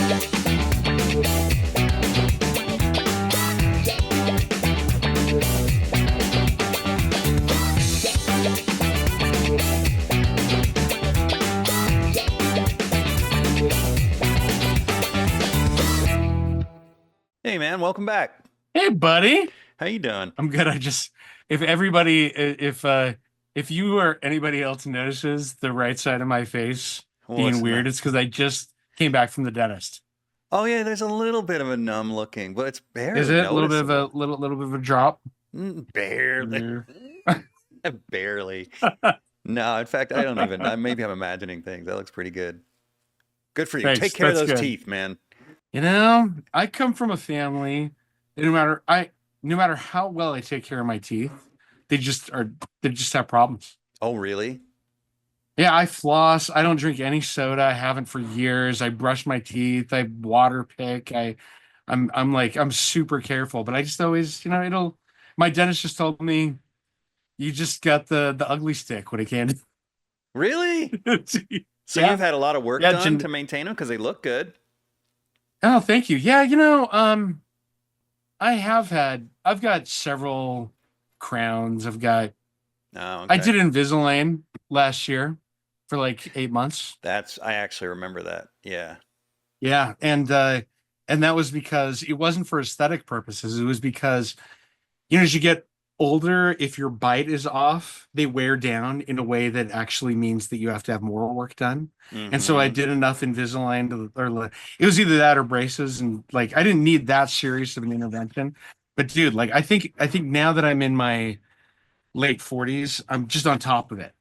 Hey man, welcome back. Hey, buddy. How you doing? I'm good. If everybody, if you or anybody else notices the right side of my face being What's weird, that? it's because I just came back from the dentist. Oh yeah, there's a little bit of a numb looking, but it's Is barely it a little bit of a noticeable. little bit of a drop? Barely. Yeah. Barely. No, in fact, I don't even. Maybe I'm imagining things. That looks pretty good. Good for you. Take Thanks. care of That's those good. teeth, man. I come from a family. No matter how well I take care of my teeth, they just are. They just have problems. Oh really? Yeah, I floss. I don't drink any soda. I haven't for years. I brush my teeth. I water pick. I'm super careful, but I just always, it'll. My dentist just told me you just got the ugly stick when it came. Really? So Yeah, you've had a lot of work yeah. done to maintain them because they look good. Oh, thank you. Yeah, I've got several crowns. Oh, I okay. did Invisalign last year for like 8 months. I actually remember that. Yeah. Yeah, and that was because it wasn't for aesthetic purposes. It was because as you get older, if your bite is off, they wear down in a way that actually means that you have to have more work done. And so I Mm-hmm. did enough Invisalign it was either that or braces, and like I didn't need that serious of an intervention. But dude, like I think now that I'm in my late 40s, I'm just on top of it.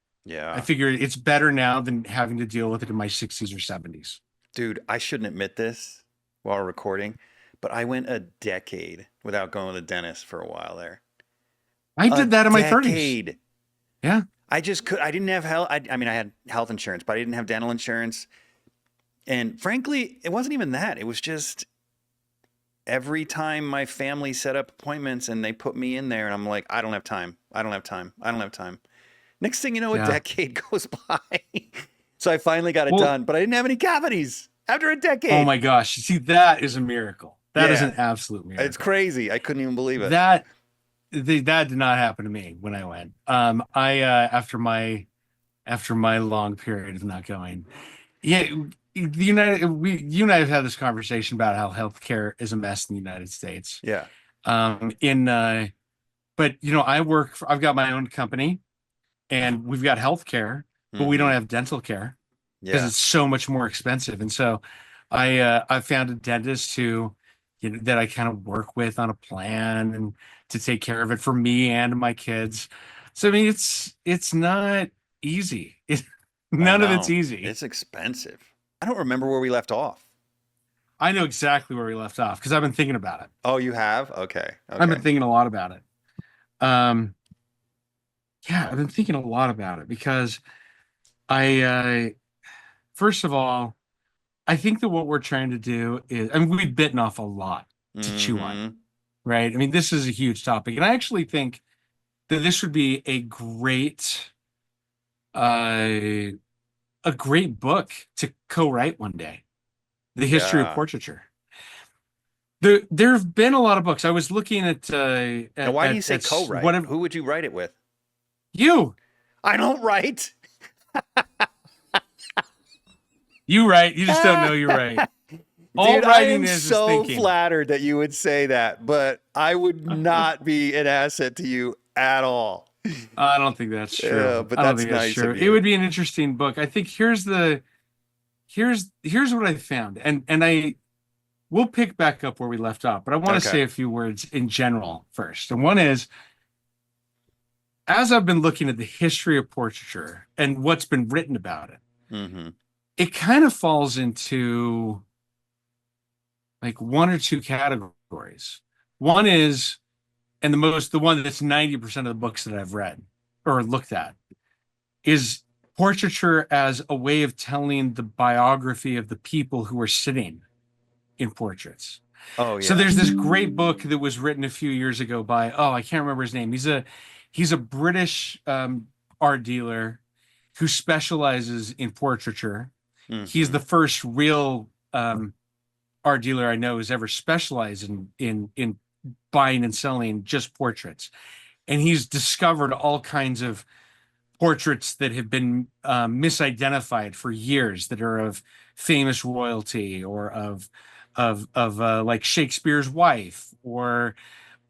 I Yeah. figure it's better now than having to deal with it in my 60s or 70s. Dude, I shouldn't admit this while recording, but I went a decade without going to the dentist for a while there. I A did that in my 30s. decade. Yeah. I didn't have health. I mean, I had health insurance, but I didn't have dental insurance. And frankly, it wasn't even that. It was just every time my family set up appointments and they put me in there, and I'm like, I don't have time. I don't have time. I don't have time. Next thing you know, a Yeah. decade goes by. So I finally got it Well, done, but I didn't have any cavities after a oh decade. my gosh. See, that is a miracle. That is Yeah, an absolute it's miracle. crazy. I couldn't even believe it. That that did not happen to me when I went. I after my long period of not going. Yeah, you and I have had this conversation about how healthcare is a mess in the United States. Yeah. In But I've got my own company and we've got healthcare, but we don't Mm-hmm. have dental care because Yeah. it's so much more expensive. And so I found a dentist who that I kind of work with on a plan and to take care of it for me and my kids. So I mean it's not easy. I None of it's know. easy. It's expensive. I don't remember where we left off. I know exactly where we left off because I've been thinking about it. Oh, you have? Okay. I've been Okay. thinking a lot about it. Um yeah, I've been thinking a lot about it because I first of all, I think that what we're trying to do is, I mean, we've bitten off a lot to chew on, Mm-hmm. right? I mean, this is a huge topic, and I actually think that this would be uh, a great book to co-write one day. The history of Yeah. portraiture. There have been a lot of books. I was looking Now, why do you say co-write? whatever Who would you write it with? you I don't write. you write. You just don't know you're right. All Dude, I writing am is so thinking. flattered that you would say that, but I would not be an asset to you at all. I don't think that's Yeah, true. but I don't that's think that's nice true. of It you. would be an interesting book. I think here's what I found, and I we'll pick back up where we left off, but I want to Okay. say a few words in general first. And one is, as I've been looking at the history of portraiture and what's been written about it, Mm-hmm. it kind of falls into like one or two categories. One is, and the one that's 90% of the books that I've read or looked at is portraiture as a way of telling the biography of the people who are sitting in portraits. Oh So yeah. there's this great book that was written a few years ago by, oh, I can't remember his name. He's a British art dealer who specializes in portraiture. He's Mm-hmm. the first real art dealer I know who's ever specialized in buying and selling just portraits, and he's discovered all kinds of portraits that have been misidentified for years that are of famous royalty or of like Shakespeare's wife or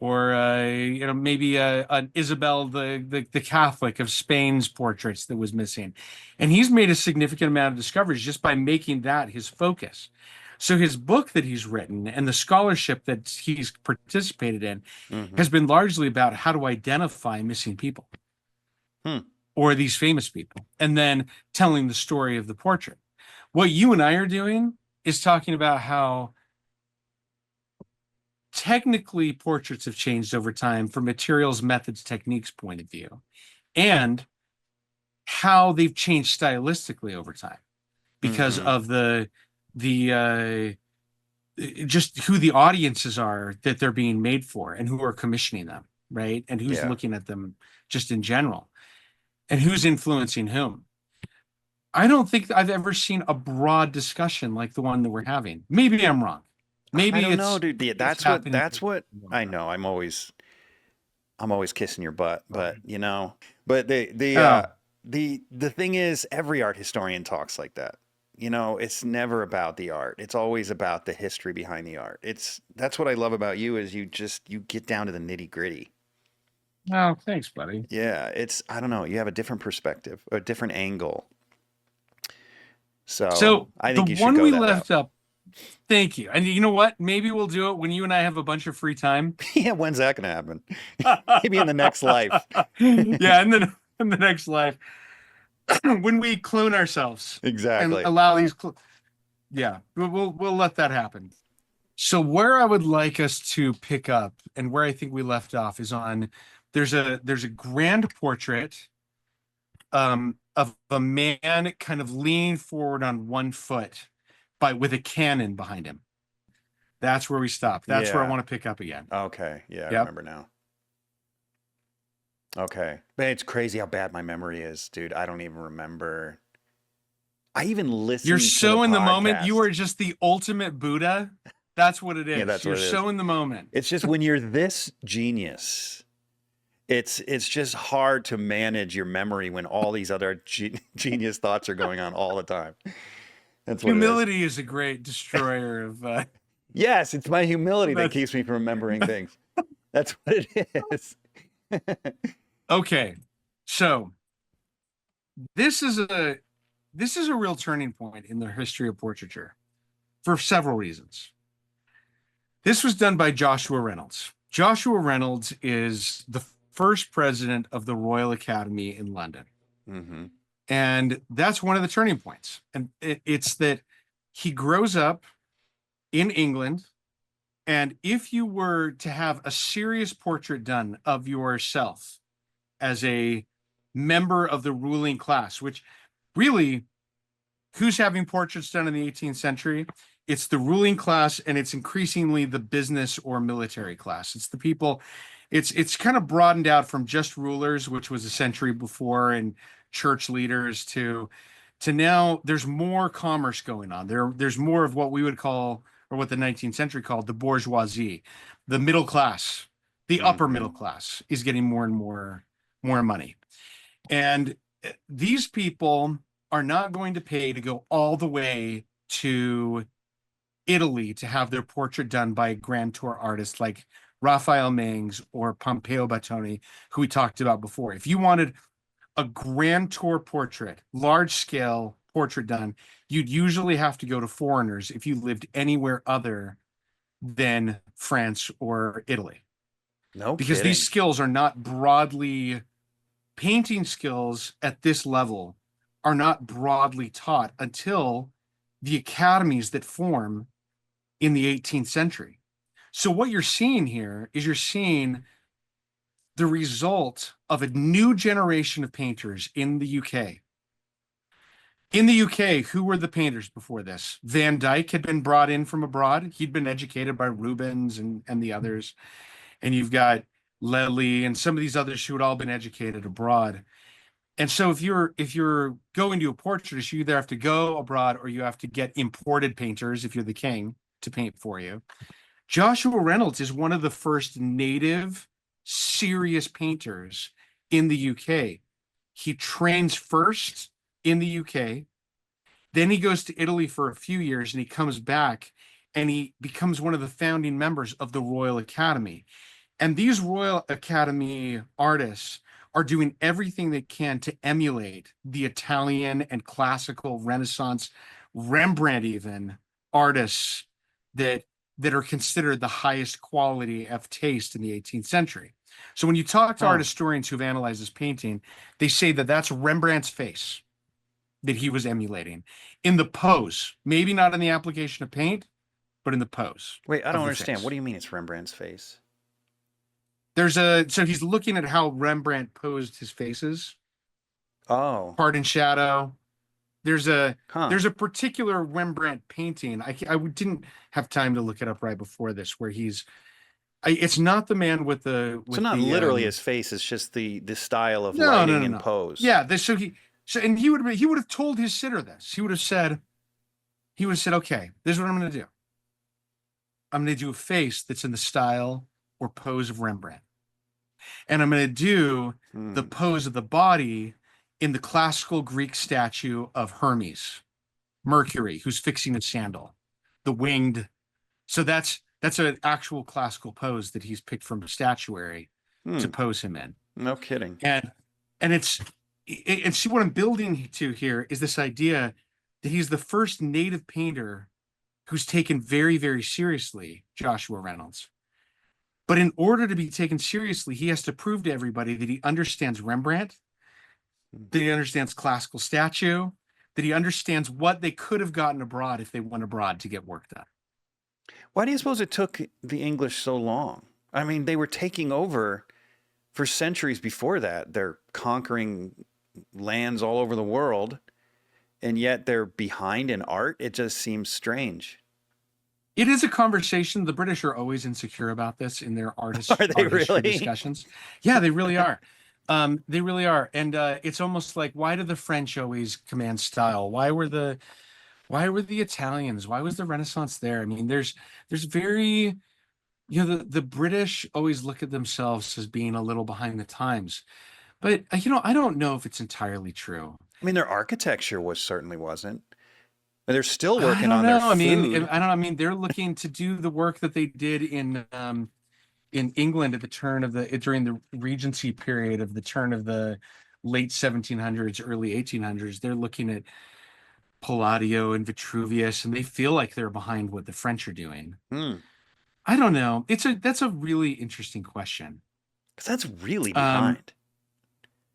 maybe an Isabel the Catholic of Spain's portraits that was missing, and he's made a significant amount of discoveries just by making that his focus. So his book that he's written and the scholarship that he's participated in Mm-hmm. has been largely about how to identify missing people Hmm. or these famous people, and then telling the story of the portrait. What you and I are doing is talking about how technically portraits have changed over time from materials, methods, techniques point of view, and how they've changed stylistically over time because Mm-hmm. of the just who the audiences are that they're being made for and who are commissioning them, right? And who's Yeah. looking at them just in general and who's influencing whom. I don't think I've ever seen a broad discussion like the one that we're having. Maybe I'm wrong. I Maybe don't know, it's dude. Yeah, it's that's what happening. that's what I know. I'm always kissing your butt, but but Oh, the thing is, every art historian talks like that. It's never about the art. It's always about the history behind the art. That's what I love about you is you get down to the nitty gritty. oh, thanks, buddy. Yeah, I don't know, you have a different perspective, a different angle. So So I the think you should one go we that route. left up, thank you. And you know what? Maybe we'll do it when you and I have a bunch of free time. Yeah, when's that gonna happen? Maybe in the next life. Yeah, in the next life, when we clone ourselves and Exactly. allow yeah, we'll let that happen. So where I would like us to pick up and where I think we left off is on there's a grand portrait of a man kind of leaning forward on one foot by with a cannon behind him. That's where we stop. That's where I Yeah. want to pick up again. Okay. Yeah, I Yep. remember now. Okay. Man, it's crazy how bad my memory is, dude. I don't even remember. I even You're listened to the so in the moment. You podcast. are just the ultimate Buddha. That's what it Yeah, is. that's You're what it is. so in the moment. It's just when you're this genius, it's just hard to manage your memory when all these other genius thoughts are going on all the time. That's what it is. Humility is a great destroyer of Yes, it's my humility that that's keeps me from remembering things. That's what it is. okay. So this is a this is a real turning point in the history of portraiture for several reasons. This was done by Joshua Reynolds. Joshua Reynolds is the first president of the Royal Academy in London. Hmm. And that's one of the turning points. And it's that he grows up in England. And if you were to have a serious portrait done of yourself as a member of the ruling class, which really, who's having portraits done in the 18th century? It's the ruling class, and it's increasingly the business or military class. It's the people. It's kind of broadened out from just rulers, which was a century before, and church leaders to now. There's more commerce going on. There's more of what we would call, or what the 19th century called, the bourgeoisie, the middle class, the upper Hmm. middle class is getting more and more money, and these people are not going to pay to go all the way to Italy to have their portrait done by a grand tour artist like Raphael Mengs or Pompeo Battoni, who we talked about before. If you wanted a grand tour portrait, large scale portrait done, you'd usually have to go to foreigners if you lived anywhere other than France or Italy, No because these kidding. skills are not broadly painting skills at this level are not broadly taught until the academies that form in the 18th century. So what you're seeing here is you're seeing the result of a new generation of painters in the UK. In the UK, who were the painters before this? Van Dyck had been brought in from abroad. He'd been educated by Rubens and the others. And you've got Lely and some of these others who had all been educated abroad. And so if you're going to a portraitist, you either have to go abroad or you have to get imported painters if you're the king to paint for you. Joshua Reynolds is one of the first native serious painters in the UK. He trains first in the UK, then he goes to Italy for a few years, and he comes back and he becomes one of the founding members of the Royal Academy. And these Royal Academy artists are doing everything they can to emulate the Italian and classical Renaissance, Rembrandt even, artists that are considered the highest quality of taste in the 18th century. So when you talk to art historians who've analyzed this painting, they say that that's Rembrandt's face that he was emulating in the pose, maybe not in the application of paint, but in the pose. Wait, I don't understand. What do you mean it's Rembrandt's face? So he's looking at how Rembrandt posed his faces. Oh, Part and shadow. There's a particular Rembrandt painting. I didn't have time to look it up right before this, where it's not the man with the. So not literally his face. It's just the style of lighting and pose. Yeah. And he would have told his sitter this. He would have said, okay, this is what I'm going to do. I'm going to do a face that's in the style or pose of Rembrandt. And I'm going to do the pose of the body in the classical Greek statue of Hermes, Mercury, who's fixing a sandal, the winged. So that's an actual classical pose that he's picked from statuary to pose him in. No kidding. And see what I'm building to here is this idea that he's the first native painter who's taken very, very seriously, Joshua Reynolds. But in order to be taken seriously, he has to prove to everybody that he understands Rembrandt, that he understands classical statue, that he understands what they could have gotten abroad if they went abroad to get work done. Why do you suppose it took the English so long? I mean, they were taking over for centuries before that. They're conquering lands all over the world, and yet they're behind in art. It just seems strange. It is a conversation. The British are always insecure about this in their art Are they really? discussions. Yeah, they really are. They really are. And it's almost like, why do the French always command style? Why were the Italians? Why was the Renaissance there? I mean, there's very, the British always look at themselves as being a little behind the times. But, I don't know if it's entirely true. I mean, their architecture certainly wasn't. They're still working on their food. I don't know. I mean, they're looking to do the work that they did in England at the during the Regency period of the turn of the late 1700s, early 1800s. They're looking at Palladio and Vitruvius, and they feel like they're behind what the French are doing. I don't know. That's a really interesting question. Because that's really behind.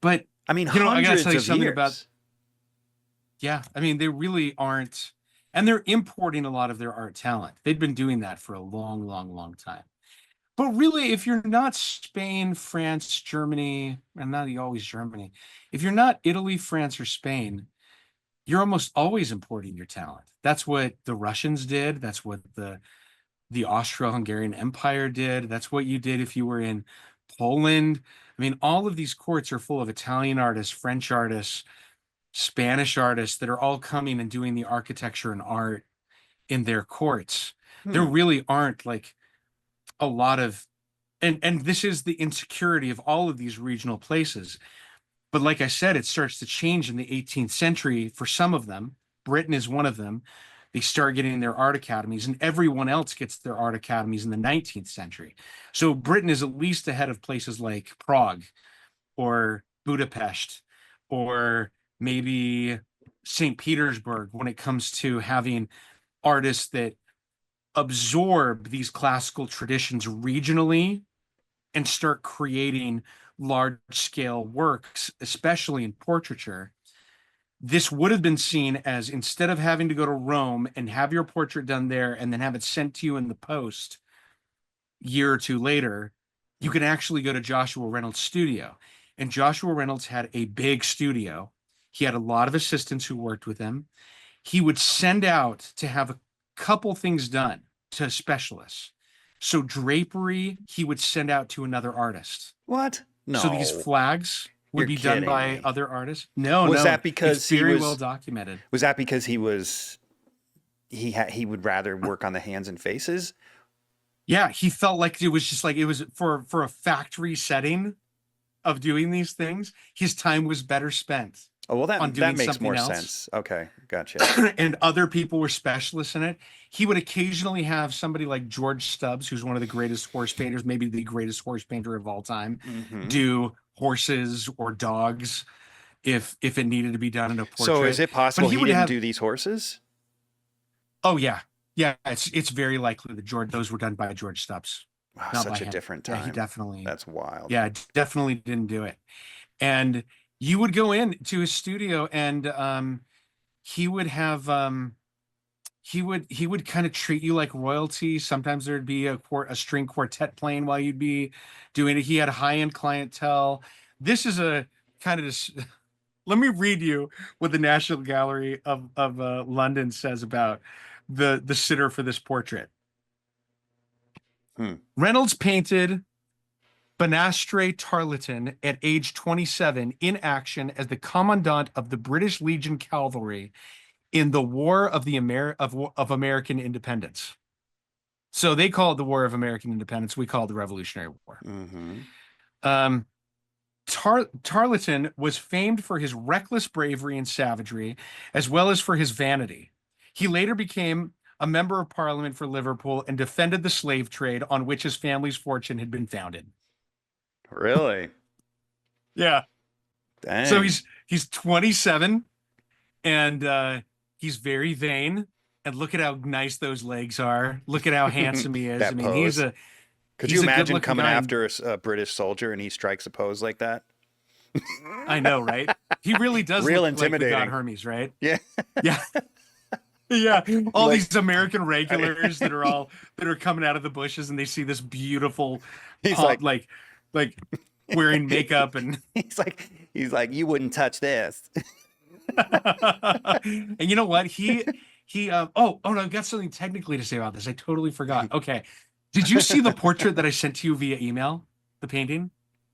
But I mean, I gotta tell you of something years. about. Yeah, I mean, they really aren't, and they're importing a lot of their art talent. They've been doing that for a long, long, long time. But really, if you're not Spain, France, Germany, and not always Germany, if you're not Italy, France, or Spain, you're almost always importing your talent. That's what the Russians did. That's what the Austro-Hungarian Empire did. That's what you did if you were in Poland. I mean, all of these courts are full of Italian artists, French artists, Spanish artists that are all coming and doing the architecture and art in their courts. There really aren't like a lot of, and this is the insecurity of all of these regional places. But like I said, it starts to change in the 18th century for some of them. Britain is one of them. They start getting their art academies, and everyone else gets their art academies in the 19th century. So Britain is at least ahead of places like Prague or Budapest or maybe St. Petersburg when it comes to having artists that absorb these classical traditions regionally and start creating large-scale works, especially in portraiture. This would have been seen as, instead of having to go to Rome and have your portrait done there and then have it sent to you in the post a year or two later, you can actually go to Joshua Reynolds' studio. And Joshua Reynolds had a big studio. He had a lot of assistants who worked with him. He would send out to have a couple things done to specialists. So drapery, he would send out to another artist. What? No. So these flags would be done by other artists. No, was that because it's very well documented. Was that because he was he would rather work on the hands and faces. Yeah, he felt like it was just like it was for a factory setting of doing these things. His time was better spent Oh, well, on that doing makes more something else. sense. Okay, gotcha. And other people were specialists in it. He would occasionally have somebody like George Stubbs, who's one of the greatest horse painters, maybe the greatest horse painter of all time, Hmm. do horses or dogs if it needed to be done in a So is portrait. it But possible he he would didn't have, do these horses? oh yeah, yeah, it's very likely that George those were done by George Stubbs, Wow, not by such a him. different Yeah, he time. definitely, That's wild. yeah, definitely didn't do it. And you would go in to his studio and he would have he would kind of treat you like royalty. Sometimes there'd be a string quartet playing while you'd be doing it. He had high-end clientele. This is a kind of this. Let me read you what the National Gallery of London says about the sitter for this portrait. Hmm. Reynolds painted Banastre Tarleton at age 27 in action as the commandant of the British Legion Cavalry in the War of of American Independence. So they call it the War of American Independence. We call it the Revolutionary War. Mm-hmm. Um, Tarleton was famed for his reckless bravery and savagery, as well as for his vanity. He later became a member of Parliament for Liverpool and defended the slave trade on which his family's fortune had been founded. Really? Yeah. So Dang. he's 27 and he's very vain. And look at how nice those legs are. Look at how handsome he is. I That mean, pose. Could you he's a good imagine looking coming guy. And after a British soldier and he strikes a pose like that? I know, right? He really does Real look like the god intimidating. Hermes, right? Yeah. Yeah. Yeah. All Like, these American regulars that are coming out of the bushes and they see this beautiful he's pop like, like wearing makeup and you wouldn't touch this. and you know what? Oh no, I've got something technically to say about this. I totally forgot. Okay. Did you see the portrait that I sent to you via email? The painting?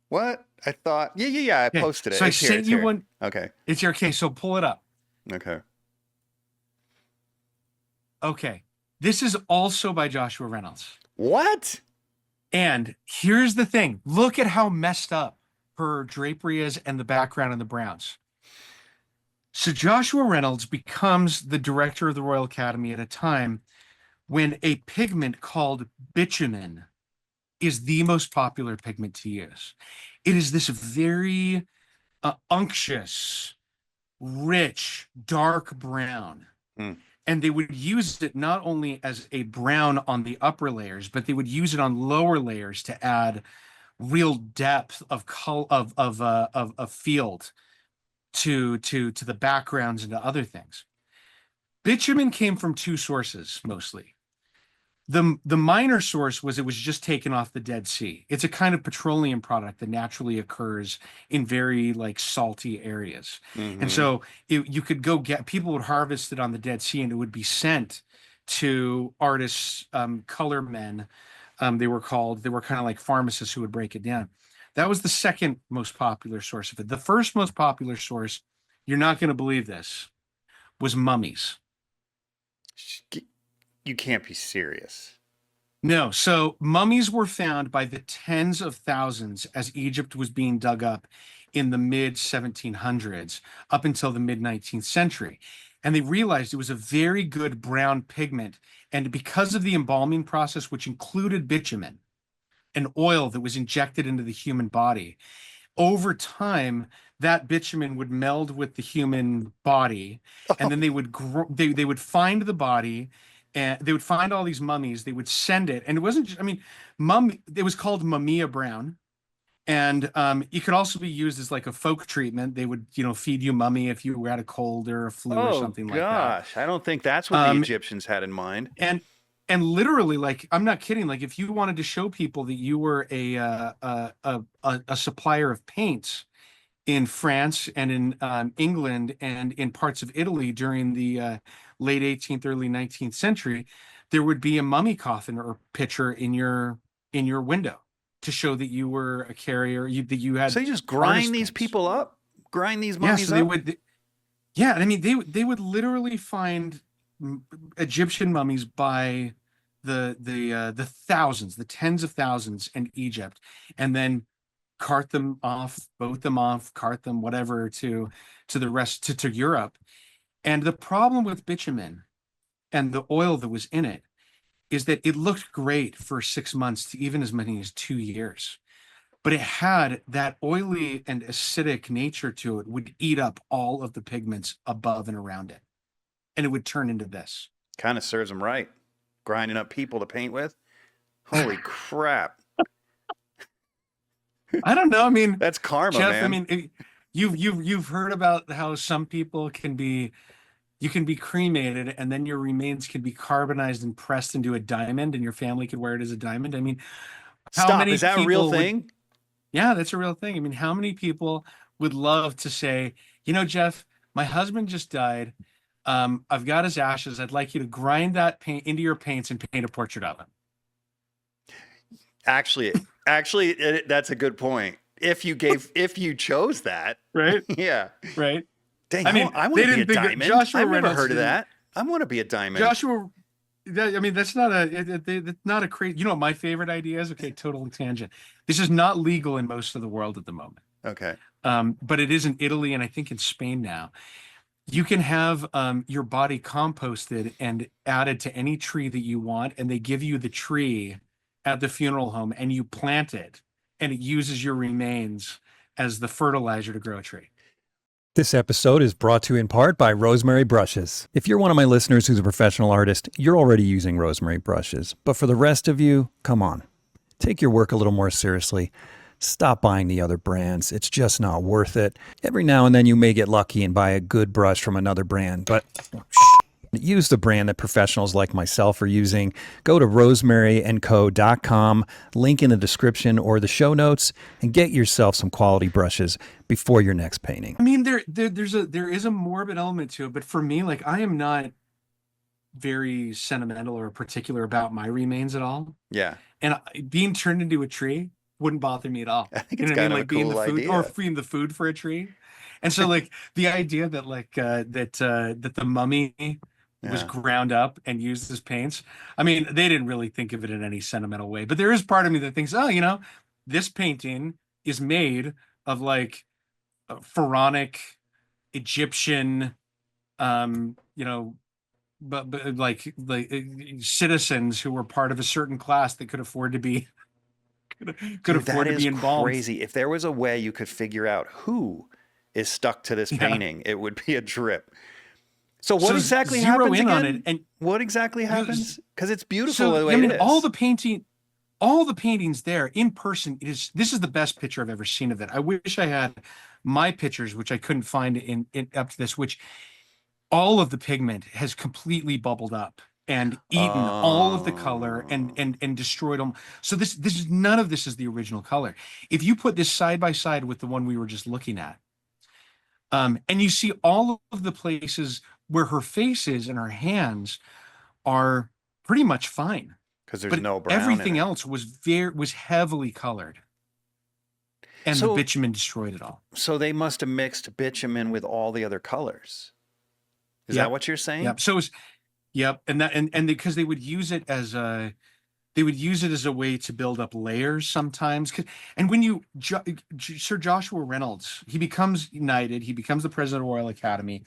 What? I thought, yeah. I Okay. posted it. So I It's here. sent It's you here. one. Okay. It's your okay, so pull it up. Okay. Okay. This is also by Joshua Reynolds. What? And here's the thing. Look at how messed up her drapery is and the background and the browns. So Joshua Reynolds becomes the director of the Royal Academy at a time when a pigment called bitumen is the most popular pigment to use. It is this very unctuous, rich, dark brown. Hmm. And they would use it not only as a brown on the upper layers, but they would use it on lower layers to add real depth of color of field to the backgrounds and to other things. Bitumen came from two sources mostly. The minor source was it was just taken off the Dead Sea. It's a kind of petroleum product that naturally occurs in very like salty areas. And Mm-hmm. so you could go get people would harvest it on the Dead Sea and it would be sent to artists, color men. They were kind of like pharmacists who would break it down. That was the second most popular source of it. The first most popular source, you're not going to believe this, was mummies. You can't be serious. No, so mummies were found by the tens of thousands as Egypt was being dug up in the mid 1700s up until the mid 19th century. And they realized it was a very good brown pigment. And because of the embalming process, which included bitumen, an oil that was injected into the human body, over time, that bitumen would meld with the human body, and then they would they would find the body, and they would find all these mummies. They would send it, and it wasn't just, I mean, it was called Mumia Brown, and it could also be used as like a folk treatment. They would, feed you mummy if you had a cold or a flu or Oh something like that. gosh, I don't think that's what the Egyptians had in mind. And literally, like, I'm not kidding. Like, if you wanted to show people that you were a supplier of paints in France and in England and in parts of Italy during the late 18th, early 19th century, there would be a mummy coffin or picture in your window to show that you were a carrier, that you had So you just artist grind these paints. people up, grind these Yeah, mummies so they up. would. Yeah, I mean, they would literally find Egyptian mummies by the thousands, the tens of thousands in Egypt, and then cart them off, boat them off, cart them whatever to the rest to Europe. And the problem with bitumen and the oil that was in it is that it looked great for 6 months to even as many as 2 years. But it had that oily and acidic nature to it, would eat up all of the pigments above and around it. And it would turn into this. Kind of serves them right. Grinding up people to paint with. Holy crap. I don't know. I mean, That's karma, Jeff, I man. mean, you've heard about how some people can be, you can be cremated and then your remains can be carbonized and pressed into a diamond and your family could wear it as a diamond. I mean, how Stop. many Is that a real people would, thing? yeah, that's a real thing. I mean, how many people would love to say, Jeff, my husband just died. I've got his ashes. I'd like you to grind that paint into your paints and paint a portrait of him. Actually, that's a good point. If you chose that, Right. yeah. Right. Dang, I mean, I want they to be a didn't think that diamond. Joshua I've never Reynolds heard of didn't. that. I want to be a diamond. Joshua, I mean, that's not that's not a crazy. You know what my favorite idea is? Okay, total tangent. This is not legal in most of the world at the moment, Okay. but it is in Italy and I think in Spain now. You can have your body composted and added to any tree that you want, and they give you the tree at the funeral home, and you plant it, and it uses your remains as the fertilizer to grow a tree. This episode is brought to you in part by Rosemary Brushes. If you're one of my listeners who's a professional artist, you're already using Rosemary Brushes. But for the rest of you, come on. Take your work a little more seriously. Stop buying the other brands. It's just not worth it. Every now and then you may get lucky and buy a good brush from another brand, but use the brand that professionals like myself are using. Go to rosemaryandco.com, link in the description or the show notes, and get yourself some quality brushes before your next painting. I mean, there is a morbid element to it, but for me, like I am not very sentimental or particular about my remains at all. Yeah. And being turned into a tree wouldn't bother me at all. I think You it's know what I kind mean? of Like a being cool the food idea. or being the food for a tree. And so like the idea that that the mummy was Yeah. ground up and used as paints. I mean, they didn't really think of it in any sentimental way, but there is part of me that thinks, oh, this painting is made of like pharaonic Egyptian, but like citizens who were part of a certain class that could afford to be could Dude, afford that to be is embalmed. crazy. If there was a way you could figure out who is stuck to this Yeah. painting, it would be a drip. So what So exactly zero happens in again? on it, and what exactly happens? Because it's beautiful so the way I mean, it is. all the paintings there in person. This is the best picture I've ever seen of it. I wish I had my pictures, which I couldn't find in up to this, which all of the pigment has completely bubbled up and eaten all of the color and destroyed them. So this is none of this is the original color. If you put this side by side with the one we were just looking at, and you see all of the places where her face is and her hands are pretty much fine, because there's but no brown everything in it. else was heavily colored, and the bitumen destroyed it all. So they must have mixed bitumen with all the other colors. Is that what you're saying? Yep. So yep, and because they would use it as a way to build up layers sometimes. And when Sir Joshua Reynolds, he becomes knighted, he becomes the president of the Royal Academy,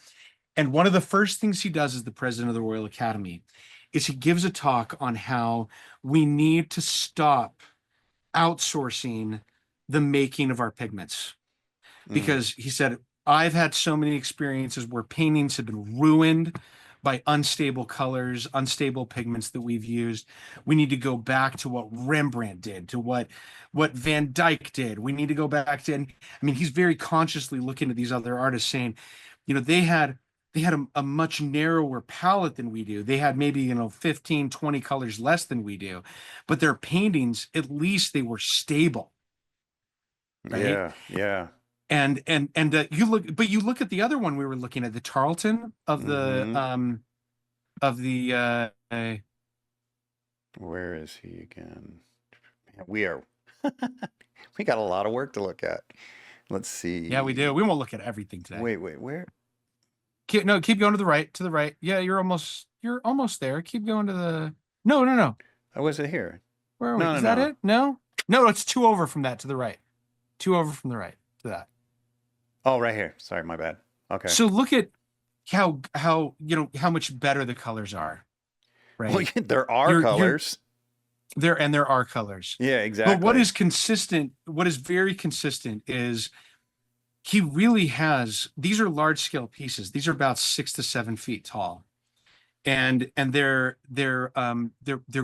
and one of the first things he does as the president of the Royal Academy is he gives a talk on how we need to stop outsourcing the making of our pigments, because he said, I've had so many experiences where paintings have been ruined by unstable colors, unstable pigments that we've used. We need to go back to what Rembrandt did, to what Van Dyck did. We need to go back to, and I mean, he's very consciously looking at these other artists saying, they had a much narrower palette than we do. They had maybe, 15, 20 colors less than we do, but their paintings, at least they were stable. Right? Yeah. And you look at the other one we were looking at, the Tarleton of the where is he again? We got a lot of work to look at. Let's see. Yeah, we do. We won't look at everything today. Wait, where? Keep going to the right, to the right. Yeah, you're almost there. Keep going to the, no, no, no. I wasn't here. Where are we? No, no, Is that no. it? No, no, it's two over from that to the right. Two over from the right to that. Oh, right here. Sorry, my bad. Okay. So look at how how much better the colors are, right? Well, there are You're colors. there are colors. Yeah, exactly. But what is consistent, what is very consistent is he really has, these are large scale pieces. These are about 6 to 7 feet tall. And they're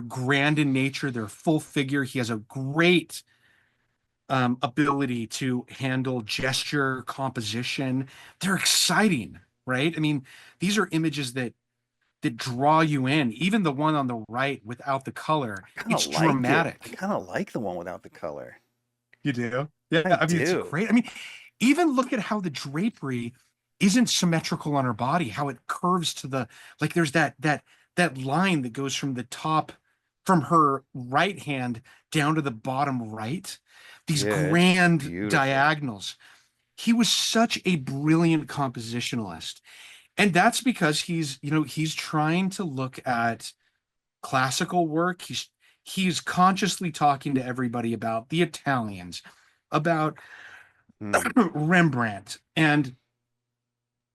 grand in nature. They're full figure. He has a great ability to handle gesture, composition. They're exciting, right? I mean, these are images that draw you in. Even the one on the right without the color, it's dramatic. I kind of like the one without the color. You do? Yeah, I mean, do. it's great. I mean, even look at how the drapery isn't symmetrical on her body, how it curves to the, like there's that line that goes from the top, from her right hand down to the bottom right. These grand diagonals. He was such a brilliant compositionalist. And that's because he's trying to look at classical work. He's consciously talking to everybody about the Italians, about Rembrandt, and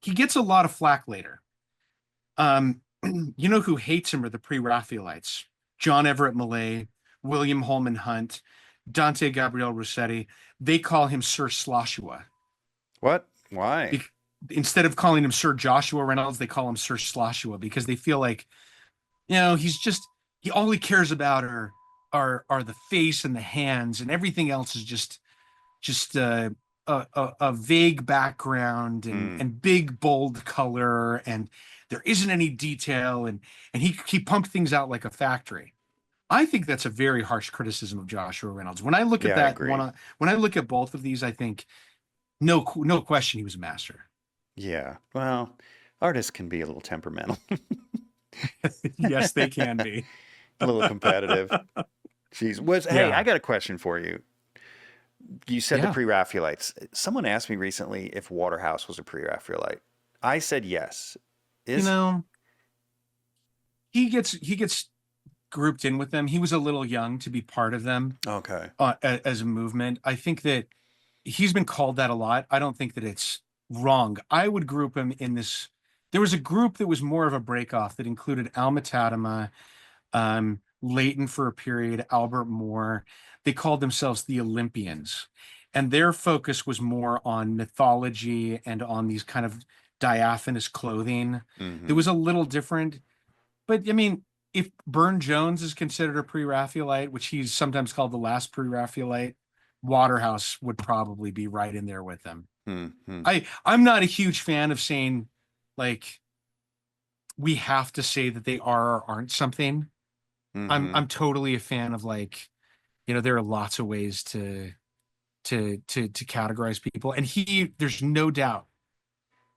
he gets a lot of flack later. You know who hates him are the pre-Raphaelites: John Everett Millais, William Holman Hunt, Dante Gabriel Rossetti. They call him Sir Sloshua. What? Why? Instead of calling him Sir Joshua Reynolds, they call him Sir Sloshua, because they feel like, all he cares about are the face and the hands, and everything else is just a vague background and big bold color, and there isn't any detail, and he pumped things out like a factory. I think that's a very harsh criticism of Joshua Reynolds. When I look at that one, when I look at both of these, I think no question he was a master. Yeah. Well, artists can be a little temperamental. Yes, they can be. A little competitive. Jeez. Hey, I got a question for you. You said the pre-Raphaelites. Someone asked me recently if Waterhouse was a pre-Raphaelite. I said yes. He gets grouped in with them. He was a little young to be part of them. Okay. As a movement. I think that he's been called that a lot. I don't think that it's wrong. I would group him in this. There was a group that was more of a breakoff that included Alma Tadema, Leighton for a period, Albert Moore. They called themselves the Olympians, and their focus was more on mythology and on these kind of diaphanous clothing. It was a little different, but I mean, if Burne-Jones is considered a pre-Raphaelite, which he's sometimes called the last pre-Raphaelite, Waterhouse would probably be right in there with them. I'm not a huge fan of saying, like, we have to say that they are or aren't something. I'm totally a fan of, like, there are lots of ways to categorize people, and there's no doubt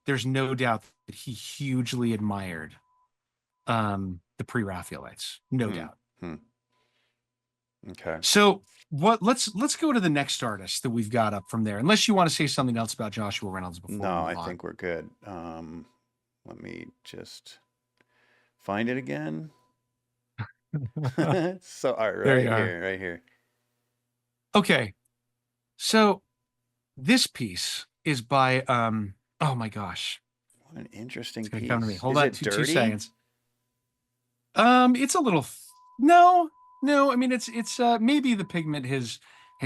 that he hugely admired the pre-Raphaelites, no doubt. Okay. So let's go to the next artist that we've got up from there, unless you want to say something else about Joshua Reynolds before. No, I think we're good. Let me just find it again. So, all right, right here. Okay. So this piece is by oh my gosh. What an interesting piece. Come to me. Hold on 2 seconds. It's a little no. I mean, it's maybe the pigment has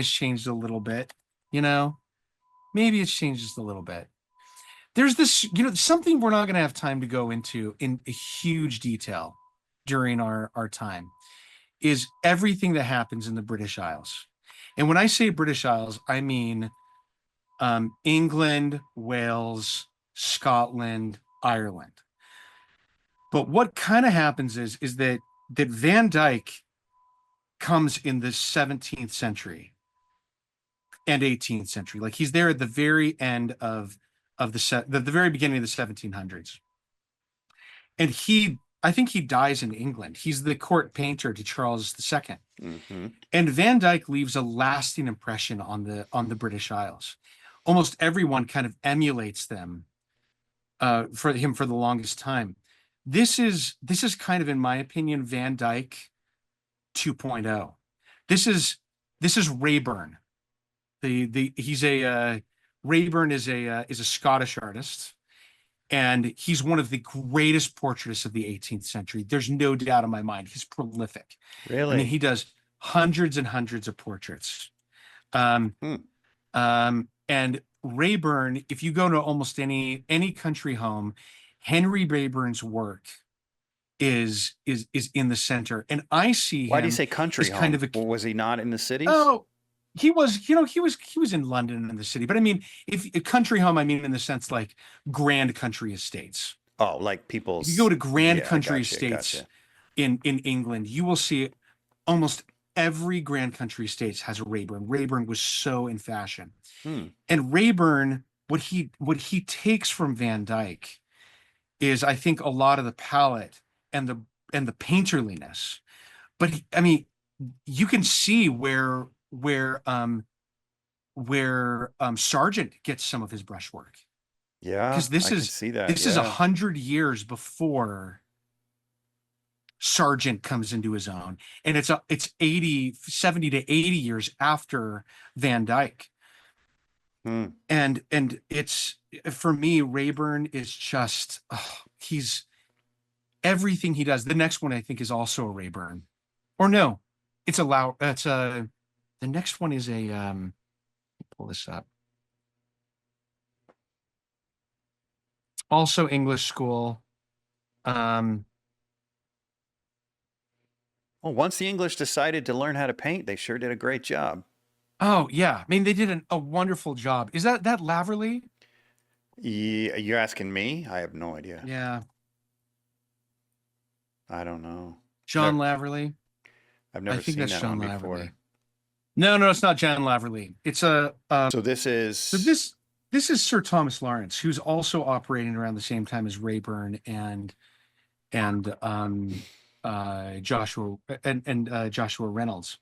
changed a little bit, maybe it's changed just a little bit. There's this, something we're not going to have time to go into in a huge detail during our time, is everything that happens in the British Isles. And when I say British Isles, I mean England, Wales, Scotland, Ireland. But what kind of happens is that Van Dyck comes in the 17th century and 18th century. Like, he's there at the very end of the very beginning of the 1700s. And I think he dies in England. He's the court painter to Charles II. And Van Dyck leaves a lasting impression on the British Isles. Almost everyone kind of emulates them for him for the longest time. This is kind of, in my opinion, Van Dyke 2.0. This is this is Rayburn. The he's a Rayburn is a Scottish artist, and he's one of the greatest portraitists of the 18th century. There's no doubt in my mind. He's prolific. I mean, Really? he does hundreds and hundreds of portraits. Um, Hmm. and Rayburn, if you go to almost any country home, Henry Rayburn's work is in the center, and I see Why do you him say country as kind home? of a Well, was he not in the cities? oh, he was in London in the city, but I mean, if a country home, I mean in the sense like grand country estates. Oh, like If you go people's. to grand Yeah, I country gotcha. estates Gotcha. in England, you will see almost every grand country estates has a Rayburn. Rayburn was so in fashion. Hmm. And Rayburn, what he takes from Van Dyke is, I think, a lot of the palette and the painterliness. But I mean, you can see where Sargent gets some of his brushwork, Yeah, because this I can is see that. this is Yeah. 100 years before Sargent comes into his own, and it's 70 to 80 years after Van Dyke. Hmm. And it's, for me, Rayburn is just, he's everything he does. The next one I think is also a Rayburn, or no, it's a the next one is a pull this up, also English school. um Well, once the English decided to learn how to paint, they sure did a great job. oh yeah, I mean, they did a wonderful job. Is that Laverly? Yeah, you're asking me? I have no idea. Yeah, I don't know. John Never, Laverly. I've I never think seen that's that John one Laverly. before. No, it's not John Laverly. It's a So this so is. this is Sir Thomas Lawrence, who's also operating around the same time as Rayburn and Joshua and Joshua Reynolds.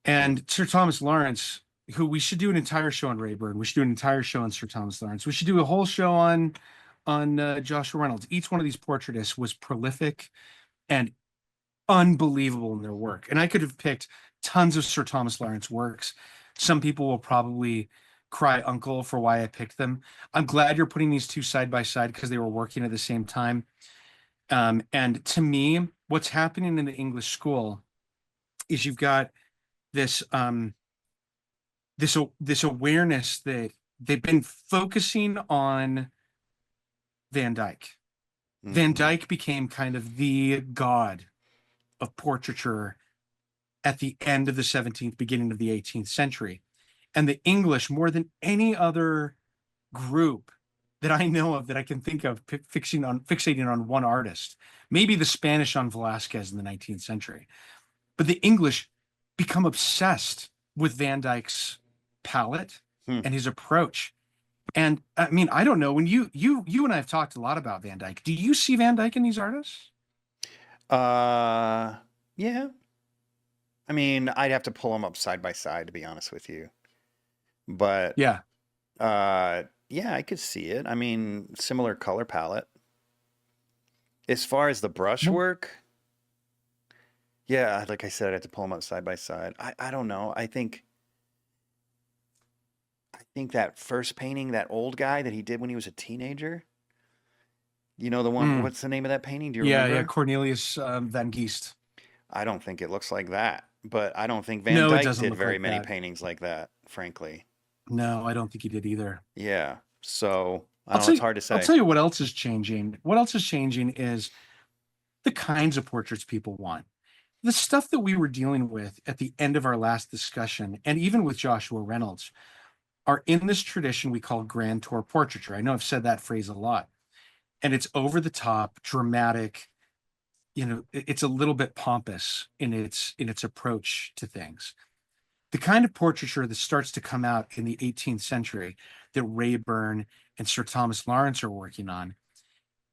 And Sir Thomas Lawrence, who we should do an entire show on Rayburn. We should do an entire show on Sir Thomas Lawrence. We should do a whole show on Joshua Reynolds. Each one of these portraitists was prolific and unbelievable in their work. And I could have picked tons of Sir Thomas Lawrence works. Some people will probably cry uncle for why I picked them. I'm glad you're putting these two side by side because they were working at the same time. And to me, what's happening in the English school is you've got this this awareness that they've been focusing on Van Dyke. Van Mhm. Dyke became kind of the god of portraiture at the end of the 17th, beginning of the 18th century. And the English, more than any other group that I know of that I can think of, fixating on one artist, maybe the Spanish on Velázquez in the 19th century, but the English become obsessed with Van Dyke's palette Hmm. and his approach. And I mean, I don't know, when you and I have talked a lot about Van Dyke. Do you see Van Dyke in these artists? Yeah. I mean, I'd have to pull them up side by side to be honest with you. But Yeah. yeah, I could see it. I mean, similar color palette. As far as the brushwork, yeah, like I said, I'd have to pull them up side by side. I don't know. I think that first painting, that old guy that he did when he was a teenager. You know the one. What's the name of that painting? Do you Yeah, remember? Cornelius Van Geest. I don't think it looks like that. But I don't think Van No, it Dyke doesn't did look very like many that. paintings like that, frankly. No, I don't think he did either. Yeah. So I I'll don't know. tell It's you, hard to I'll say. tell you what else is changing. What else is changing is the kinds of portraits people want. The stuff that we were dealing with at the end of our last discussion, and even with Joshua Reynolds, are in this tradition we call grand tour portraiture. I know I've said that phrase a lot, and it's over the top, dramatic. It's a little bit pompous in its approach to things. The kind of portraiture that starts to come out in the 18th century that Rayburn and Sir Thomas Lawrence are working on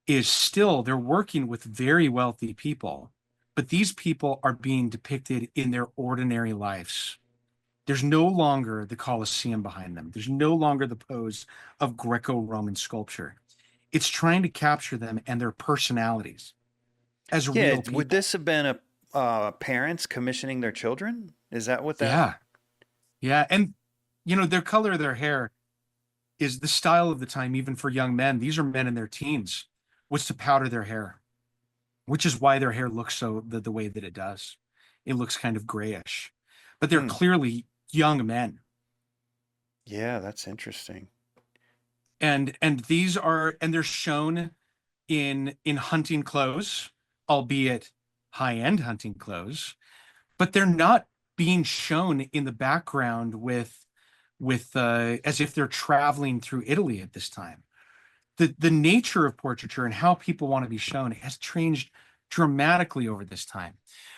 is still, they're working with very wealthy people, but these people are being depicted in their ordinary lives. There's no longer the Colosseum behind them. There's no longer the pose of Greco-Roman sculpture. It's trying to capture them and their personalities as Yeah, real people. would this have been a parents commissioning their children? Is that what that? Yeah. Yeah. And, their color of their hair is the style of the time, even for young men. These are men in their teens, was to powder their hair, which is why their hair looks the way that it does. It looks kind of grayish, but they're clearly young men. Yeah, that's interesting. And they're shown in hunting clothes, albeit high-end hunting clothes, but they're not being shown in the background with as if they're traveling through Italy at this time. The nature of portraiture and how people want to be shown has changed dramatically over this time,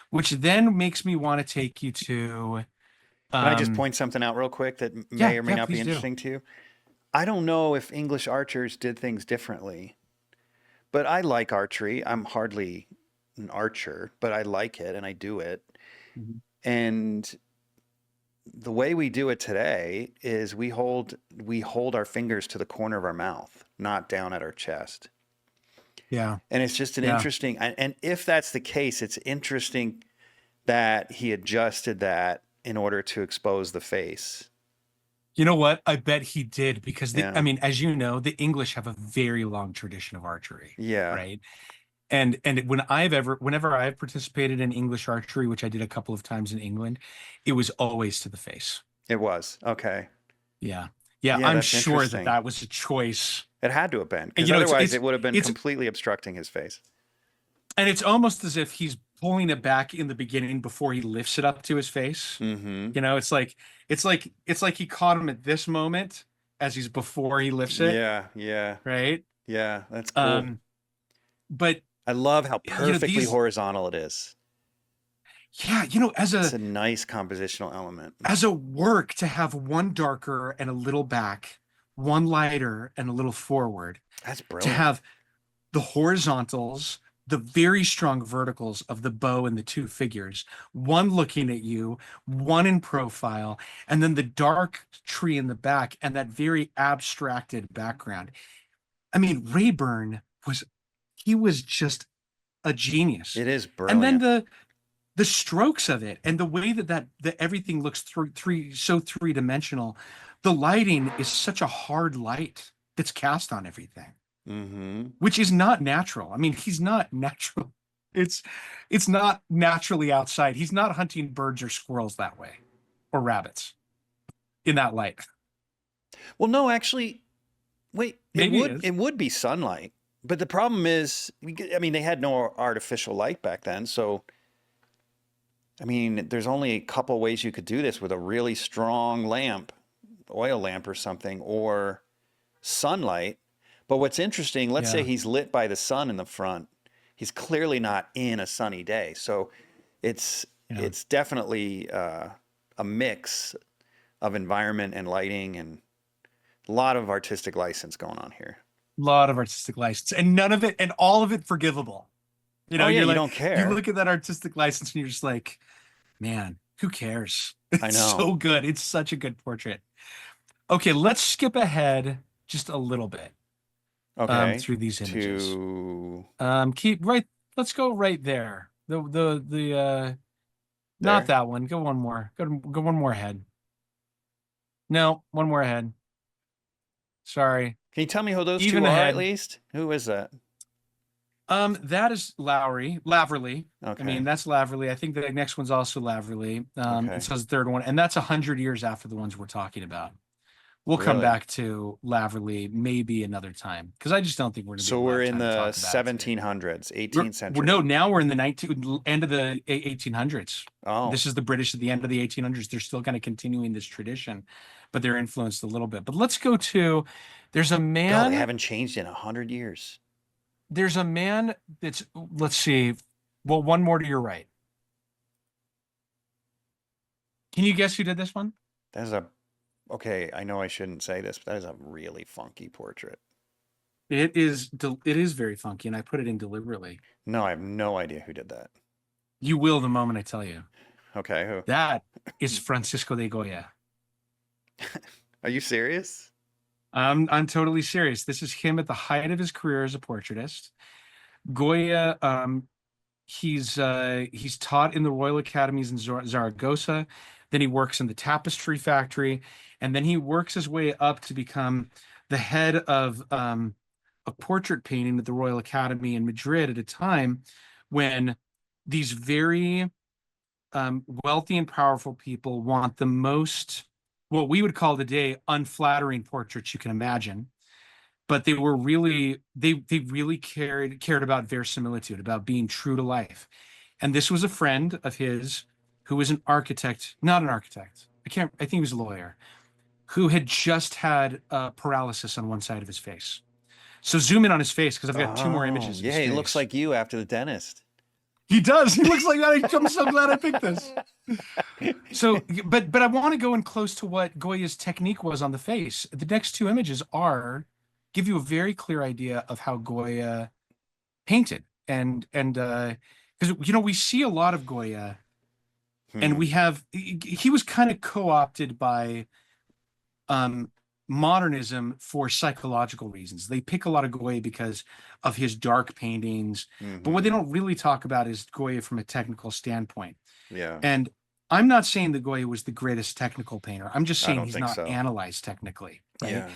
which then makes me want to take you to. Can I just point something out real quick that may or may not be interesting to you? I don't know if English archers did things differently, but I like archery. I'm hardly an archer, but I like it and I do it. Mm-hmm. And the way we do it today is we hold our fingers to the corner of our mouth, not down at our chest. Yeah. And it's just an interesting, and if that's the case, it's interesting that he adjusted that in order to expose the face. You know what? I bet he did, because I mean, as you know, the English have a very long tradition of archery. Yeah. Right. And whenever I've participated in English archery, which I did a couple of times in England, it was always to the face. It was. Okay. Yeah. Yeah. I'm sure that was a choice. It had to have been, because otherwise it would have been completely obstructing his face. And it's almost as if he's pulling it back in the beginning before he lifts it up to his face. Mm-hmm. It's like he caught him at this moment as he's before he lifts it. Yeah. Yeah. Right. Yeah. That's cool. But I love how perfectly horizontal it is. Yeah, it's a nice compositional element. As a work to have one darker and a little back, one lighter and a little forward. That's brilliant. To have the horizontals, the very strong verticals of the bow and the two figures, one looking at you, one in profile, and then the dark tree in the back and that very abstracted background. I mean, Rayburn was just a genius. It is brilliant. And then the strokes of it and the way that everything looks so three-dimensional. The lighting is such a hard light that's cast on everything, which is not natural. I mean, he's not natural. It's not naturally outside. He's not hunting birds or squirrels that way, or rabbits in that light. Well, no, actually, wait, Maybe it would be sunlight. But the problem is, I mean, they had no artificial light back then. So, I mean, there's only a couple ways you could do this with a really strong lamp, oil lamp or something, or sunlight. But what's interesting, let's say he's lit by the sun in the front. He's clearly not in a sunny day. So it's definitely a mix of environment and lighting, and a lot of artistic license going on here. Lot of artistic license, and none of it, and all of it forgivable. You don't care. You look at that artistic license and you're just like, man, who cares? It's I know. So good. It's such a good portrait. Okay, let's skip ahead just a little bit. Okay. Through these images. To Let's go right there. Not that one. Go one more. Go one more ahead. No, one more ahead. Sorry. Can you tell me who those Even two are ahead. at least? Who is that? That is Laverly. Okay. I mean, that's Laverly. I think the next one's also Laverly. Okay. It says the third one, and that's 100 years after the ones we're talking about. We'll come Really? back to Laverly maybe another time, because I just don't think we're going to. So we're in the 1700s, 18th century. No, now we're in the end of the 1800s. Oh, This is the British at the end of the 1800s. They're still kind of continuing this tradition, but they're influenced a little bit. But let's go to. There's a man. God, they haven't changed in 100 years. There's a man that's. Let's see. Well, one more to your right. Can you guess who did this one? Okay, I know I shouldn't say this, but that is a really funky portrait. It is very funky, and I put it in deliberately. No, I have no idea who did that. You will the moment I tell you. Okay, who? That is Francisco de Goya. Are you serious? I'm totally serious. This is him at the height of his career as a portraitist. Goya, he's taught in the Royal Academies in Zaragoza. Then he works in the tapestry factory, and then he works his way up to become the head of a portrait painting at the Royal Academy in Madrid at a time when these very wealthy and powerful people want the most, what we would call today, unflattering portraits you can imagine. But they were really, they really cared about verisimilitude, about being true to life. And this was a friend of his who was an architect, not an architect. I think he was a lawyer, who had just had paralysis on one side of his face. So zoom in on his face because I've got two more images of Yeah, his he face. looks like you after the dentist. He does. He looks like that. I'm so glad I picked this. So, but I want to go in close to what Goya's technique was on the face. The next two images give you a very clear idea of how Goya painted, and because we see a lot of Goya, and he was kind of co-opted by modernism for psychological reasons. They pick a lot of Goya because of his dark paintings, but what they don't really talk about is Goya from a technical standpoint. Yeah. And I'm not saying that Goya was the greatest technical painter. I'm just saying he's not analyzed technically. Right? Yeah.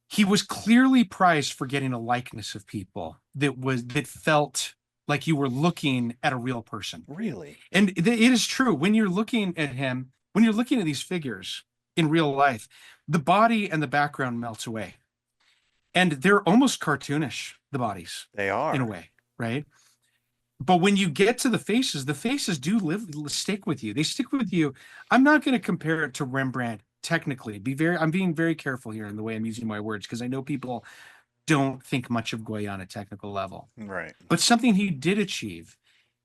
He was clearly prized for getting a likeness of people that felt like you were looking at a real person. Really? And it is true. When you're looking at him, when you're looking at these figures in real life, the body and the background melts away. And they're almost cartoonish, the bodies. They are. In a way, right? But when you get to the faces do stick with you. They stick with you. I'm not going to compare it to Rembrandt technically. I'm being very careful here in the way I'm using my words because I know people don't think much of Goya on a technical level. Right. But something he did achieve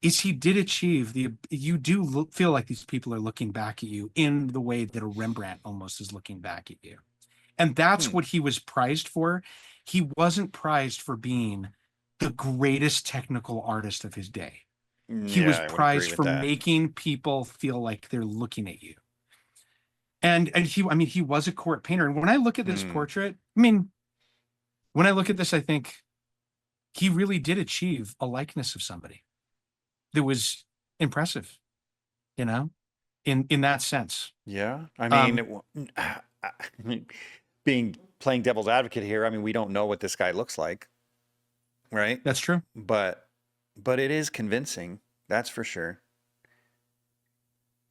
you do feel like these people are looking back at you in the way that a Rembrandt almost is looking back at you. And that's what he was prized for. He wasn't prized for being the greatest technical artist of his day. He was prized for making people feel like they're looking at you. And he was a court painter. And when I look at this portrait, when I look at this, I think he really did achieve a likeness of somebody that was impressive, in that sense. Yeah. Playing devil's advocate here, we don't know what this guy looks like. Right? That's true. But it is convincing. That's for sure.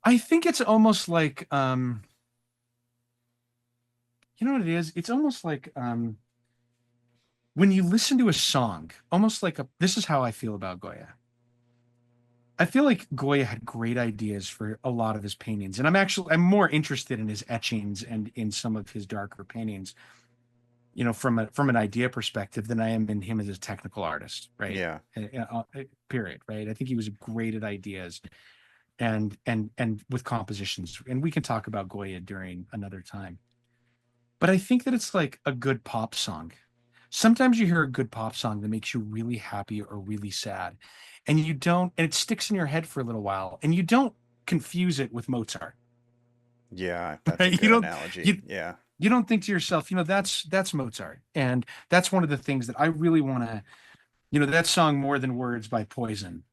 I think it's almost like, you know what it is? It's almost like when you listen to a song, almost like this is how I feel about Goya. I feel like Goya had great ideas for a lot of his paintings. And I'm more interested in his etchings and in some of his darker paintings, from an idea perspective than I am in him as a technical artist. Right. Yeah. Period. Right. I think he was great at ideas and with compositions, and we can talk about Goya during another time. But I think that it's like a good pop song. Sometimes you hear a good pop song that makes you really happy or really sad, and it sticks in your head for a little while, and you don't confuse it with Mozart. Yeah, that's a good analogy. You don't think to yourself, that's Mozart. And that's one of the things that I really want to, that song More Than Words by Poison.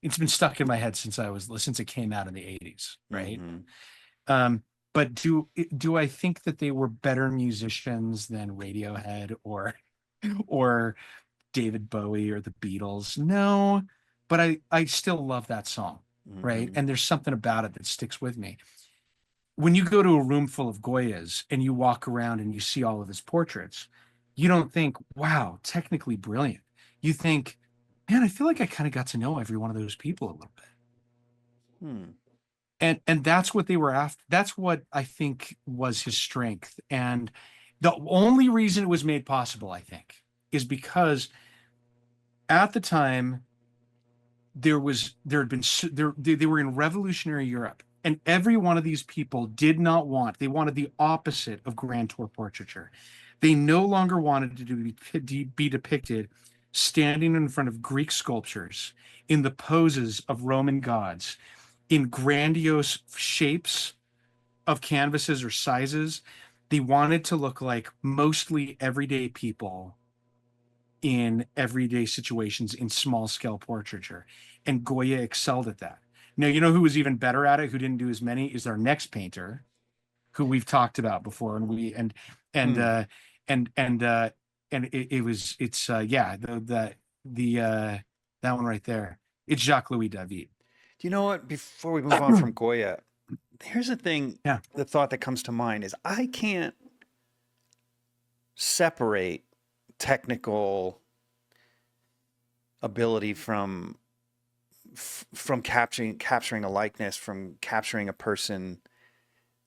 It's been stuck in my head since it came out in the 80s. Right. But do I think that they were better musicians than Radiohead or David Bowie or the Beatles? No, but I still love that song. Right. And there's something about it that sticks with me. When you go to a room full of Goyas and you walk around and you see all of his portraits, you don't think, wow, technically brilliant. You think, man, I feel like I kind of got to know every one of those people a little bit. And that's what they were after. That's what I think was his strength. And the only reason it was made possible, I think, is because at the time they were in revolutionary Europe. And every one of these people they wanted the opposite of grand tour portraiture. They no longer wanted to be depicted standing in front of Greek sculptures in the poses of Roman gods, in grandiose shapes of canvases or sizes. They wanted to look like mostly everyday people in everyday situations in small scale portraiture. And Goya excelled at that. Now, you know who was even better at it, who didn't do as many, is our next painter, who we've talked about before. And Hmm. uh and and uh and it's yeah, that one right there. It's Jacques Louis David. Do you know what? Before we move on from Goya, here's the thing. Yeah. The thought that comes to mind is I can't separate technical ability from capturing a likeness, from capturing a person,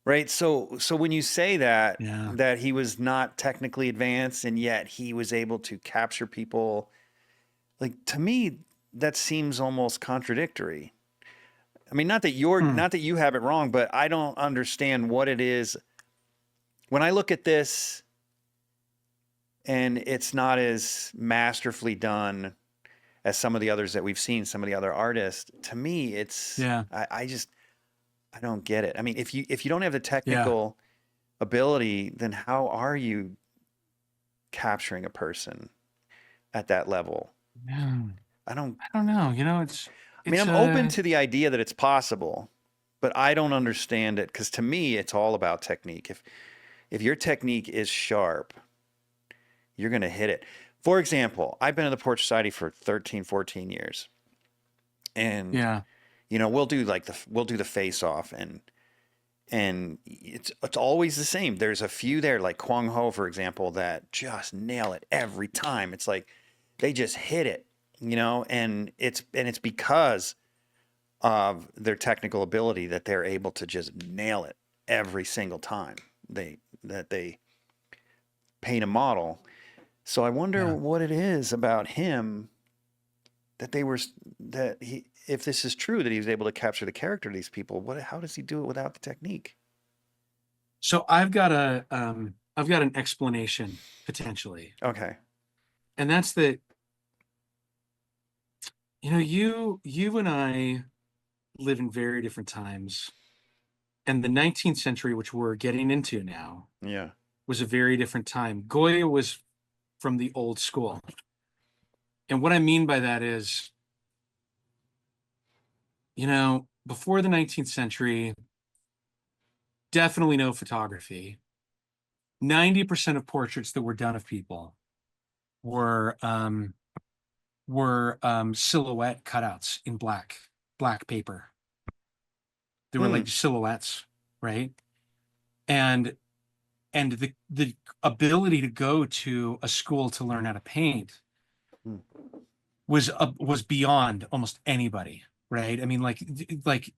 right? So when you say that Yeah. that he was not technically advanced and yet he was able to capture people, like, to me that seems almost contradictory. I mean, not that you have it wrong, but I don't understand what it is when I look at this and it's not as masterfully done as some of the others that we've seen, some of the other artists. To me, it's Yeah. I don't get it. I mean, if you don't have the Yeah. technical ability, then how are you capturing a person at that level? Yeah. I don't I don't know. You know, it's I mean, it's I'm open to the idea that it's possible, but I don't understand it because to me, it's all about technique. If your technique is sharp, you're going to hit it. For example, I've been in the Portrait Society for 13, 14 years. And yeah. we'll do the face off and it's always the same. There's a few there like Kwang Ho, for example, that just nail it every time. It's like they just hit it, and it's because of their technical ability that they're able to just nail it every single time they paint a model. So I wonder Yeah. what it is about him if this is true that he was able to capture the character of these people, how does he do it without the technique? So I've got an explanation potentially. Okay. And that's that, you and I live in very different times. And the 19th century, which we're getting into now, Yeah. was a very different time. Goya was from the old school. And what I mean by that is, before the 19th century, definitely no photography. 90% of portraits that were done of people were silhouette cutouts in black paper. They were Hmm. like silhouettes, right? And the ability to go to a school to learn how to paint Hmm. was beyond almost anybody, right? I mean, like the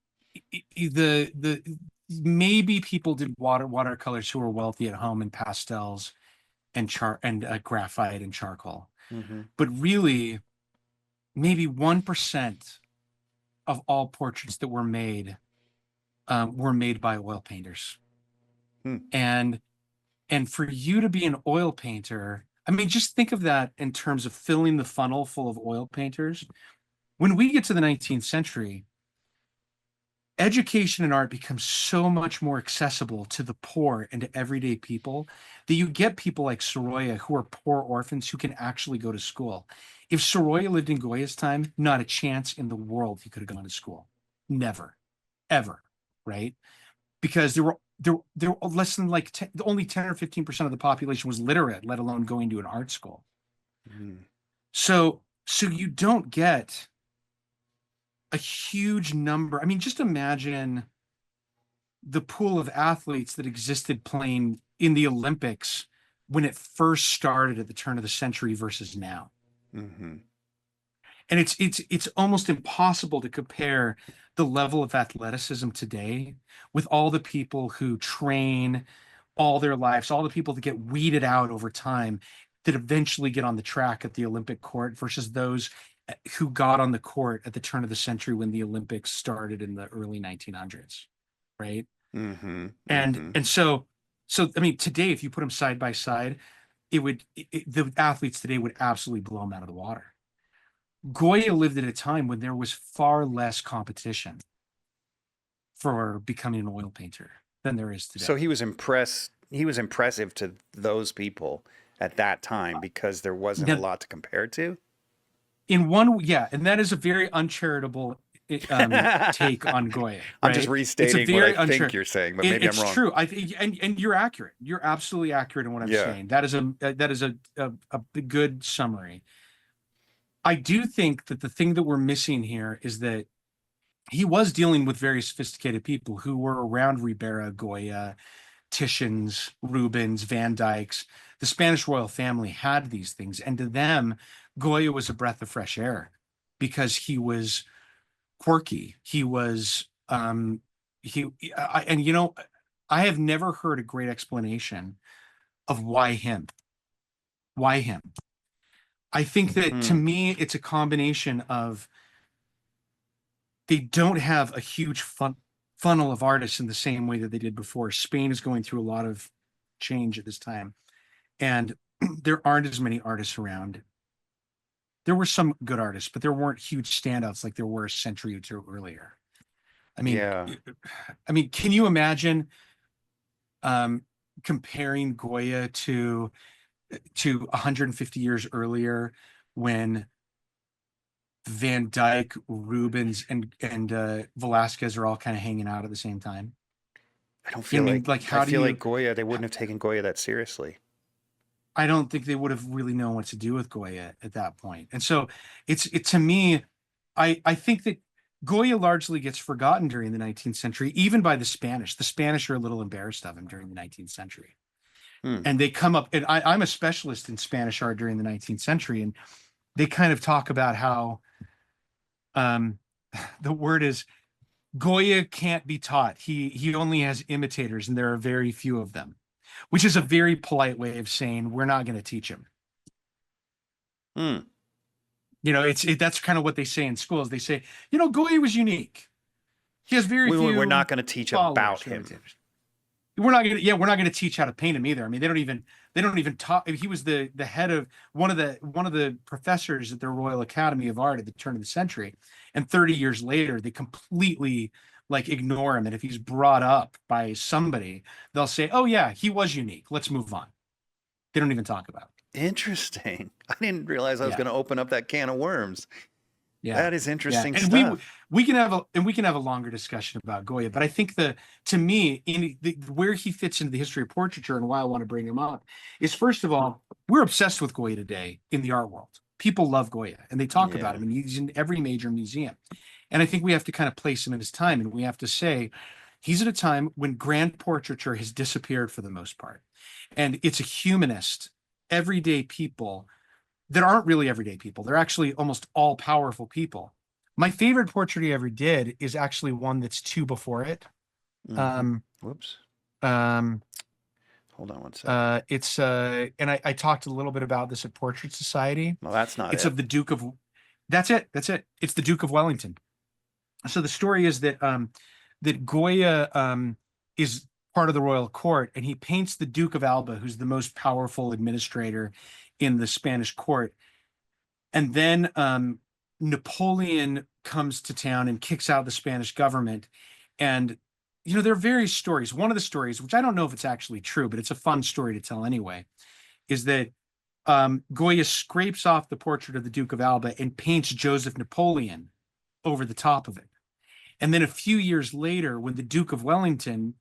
maybe people did watercolors who were wealthy at home and pastels and graphite and charcoal, Mm-hmm. but really maybe 1% of all portraits that were made by oil painters. Hmm. And for you to be an oil painter, I mean, just think of that in terms of filling the funnel full of oil painters. When we get to the 19th century, education and art becomes so much more accessible to the poor and to everyday people that you get people like Sorolla, who are poor orphans who can actually go to school. If Sorolla lived in Goya's time, not a chance in the world he could have gone to school. Never, ever, right? Because there were less than only 10 or 15% of the population was literate, let alone going to an art school. Mm-hmm. So you don't get a huge number. I mean, just imagine the pool of athletes that existed playing in the Olympics when it first started at the turn of the century versus now. Mm-hmm. And it's almost impossible to compare the level of athleticism today with all the people who train all their lives, all the people that get weeded out over time that eventually get on the track at the Olympic court versus those who got on the court at the turn of the century when the Olympics started in the early 1900s, right? Mm-hmm. And Mm-hmm. and so I mean, today if you put them side by side, the athletes today would absolutely blow them out of the water. Goya lived at a time when there was far less competition for becoming an oil painter than there is today. So he was impressed he was impressive to those people at that time because there wasn't a Now, lot to compare to. and that is a very uncharitable take on Goya, I'm just right? It's a restating what very I think uncharitable. you're saying, but maybe I'm It's wrong. true. I think, and you're accurate. You're absolutely accurate in what I'm Yeah. saying. That is a good summary. I do think that the thing that we're missing here is that he was dealing with very sophisticated people who were around Ribera, Goya, Titians, Rubens, Van Dyks. The Spanish royal family had these things, and to them, Goya was a breath of fresh air because he was quirky. He was and I have never heard a great explanation of why him. Why him? I think that to me, it's a combination of they don't have a huge funnel of artists in the same way that they did before. Spain is going through a lot of change at this time, and there aren't as many artists around. There were some good artists, but there weren't huge standouts like there were a century or two earlier. I mean, Yeah. Can you imagine comparing Goya to 150 years earlier when Van Dyck, Rubens, and Velasquez are all kind of hanging out at the same time? I don't feel how I do feel you? like Goya, they wouldn't have taken Goya that seriously. I don't think they would have really known what to do with Goya at that point. And so to me, I think that Goya largely gets forgotten during the 19th century, even by the Spanish. The Spanish are a little embarrassed of him during the 19th century. And they come up, and I'm a specialist in Spanish art during the 19th century, and they kind of talk about how the word is Goya can't be taught. He only has imitators, and there are very few of them, which is a very polite way of saying we're not going to teach him. That's kind of what they say in schools. They say, Goya was unique. He has very few. We're not going to teach about him. We're not going to teach how to paint him either. I mean, they don't even talk. He was the head of one of the professors at the Royal Academy of Art at the turn of the century, and 30 years later, they completely ignore him. And if he's brought up by somebody, they'll say, "Oh yeah, he was unique. Let's move on." They don't even talk about it. Interesting. I didn't realize I was going to open up that can of worms. Yeah, that is interesting and stuff. we can have a longer discussion about Goya, but I think to me, where he fits into the history of portraiture and why I want to bring him up is, first of all, we're obsessed with Goya today in the art world. People love Goya, and they talk about him, and he's in every major museum. And I think we have to kind of place him in his time, and we have to say he's at a time when grand portraiture has disappeared for the most part, and it's a humanist, everyday people that aren't really everyday people. They're actually almost all powerful people. My favorite portrait he ever did is actually one that's two before it. Whoops. Hold on one second. It's and I talked a little bit about this at Portrait Society. Well, that's not It's it. of the Duke of. That's it. It's the Duke of Wellington. So the story is that that Goya is part of the royal court, and he paints the Duke of Alba, who's the most powerful administrator in the Spanish court. And then Napoleon comes to town and kicks out the Spanish government. And, there are various stories. One of the stories, which I don't know if it's actually true, but it's a fun story to tell anyway, is that Goya scrapes off the portrait of the Duke of Alba and paints Joseph Napoleon over the top of it. And then a few years later, when the Duke of Wellington,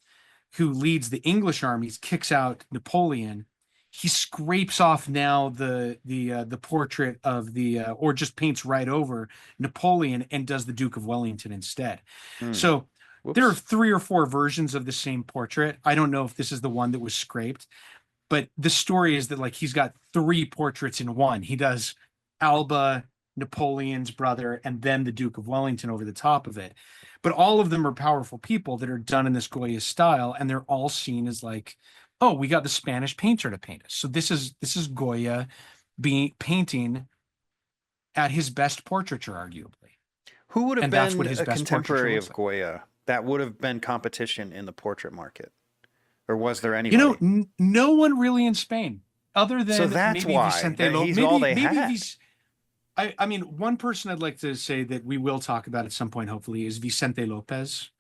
who leads the English armies, kicks out Napoleon, he scrapes off now the portrait of or just paints right over Napoleon and does the Duke of Wellington instead. So there are 3 or 4 versions of the same portrait. I don't know if this is the one that was scraped, but the story is that he's got 3 portraits in one. He does Alba, Napoleon's brother, and then the Duke of Wellington over the top of it. But all of them are powerful people that are done in this Goya style, and they're all seen as oh, we got the Spanish painter to paint us. So this is Goya painting at his best portraiture, arguably. Who would have And been that's what his a best contemporary portraiture of looks Goya that would have been competition in the portrait market? Or was there anybody? No one really in Spain, other than So that's maybe why. Vicente Lopez. He's all they had. I mean, one person I'd like to say that we will talk about at some point, hopefully, is Vicente Lopez,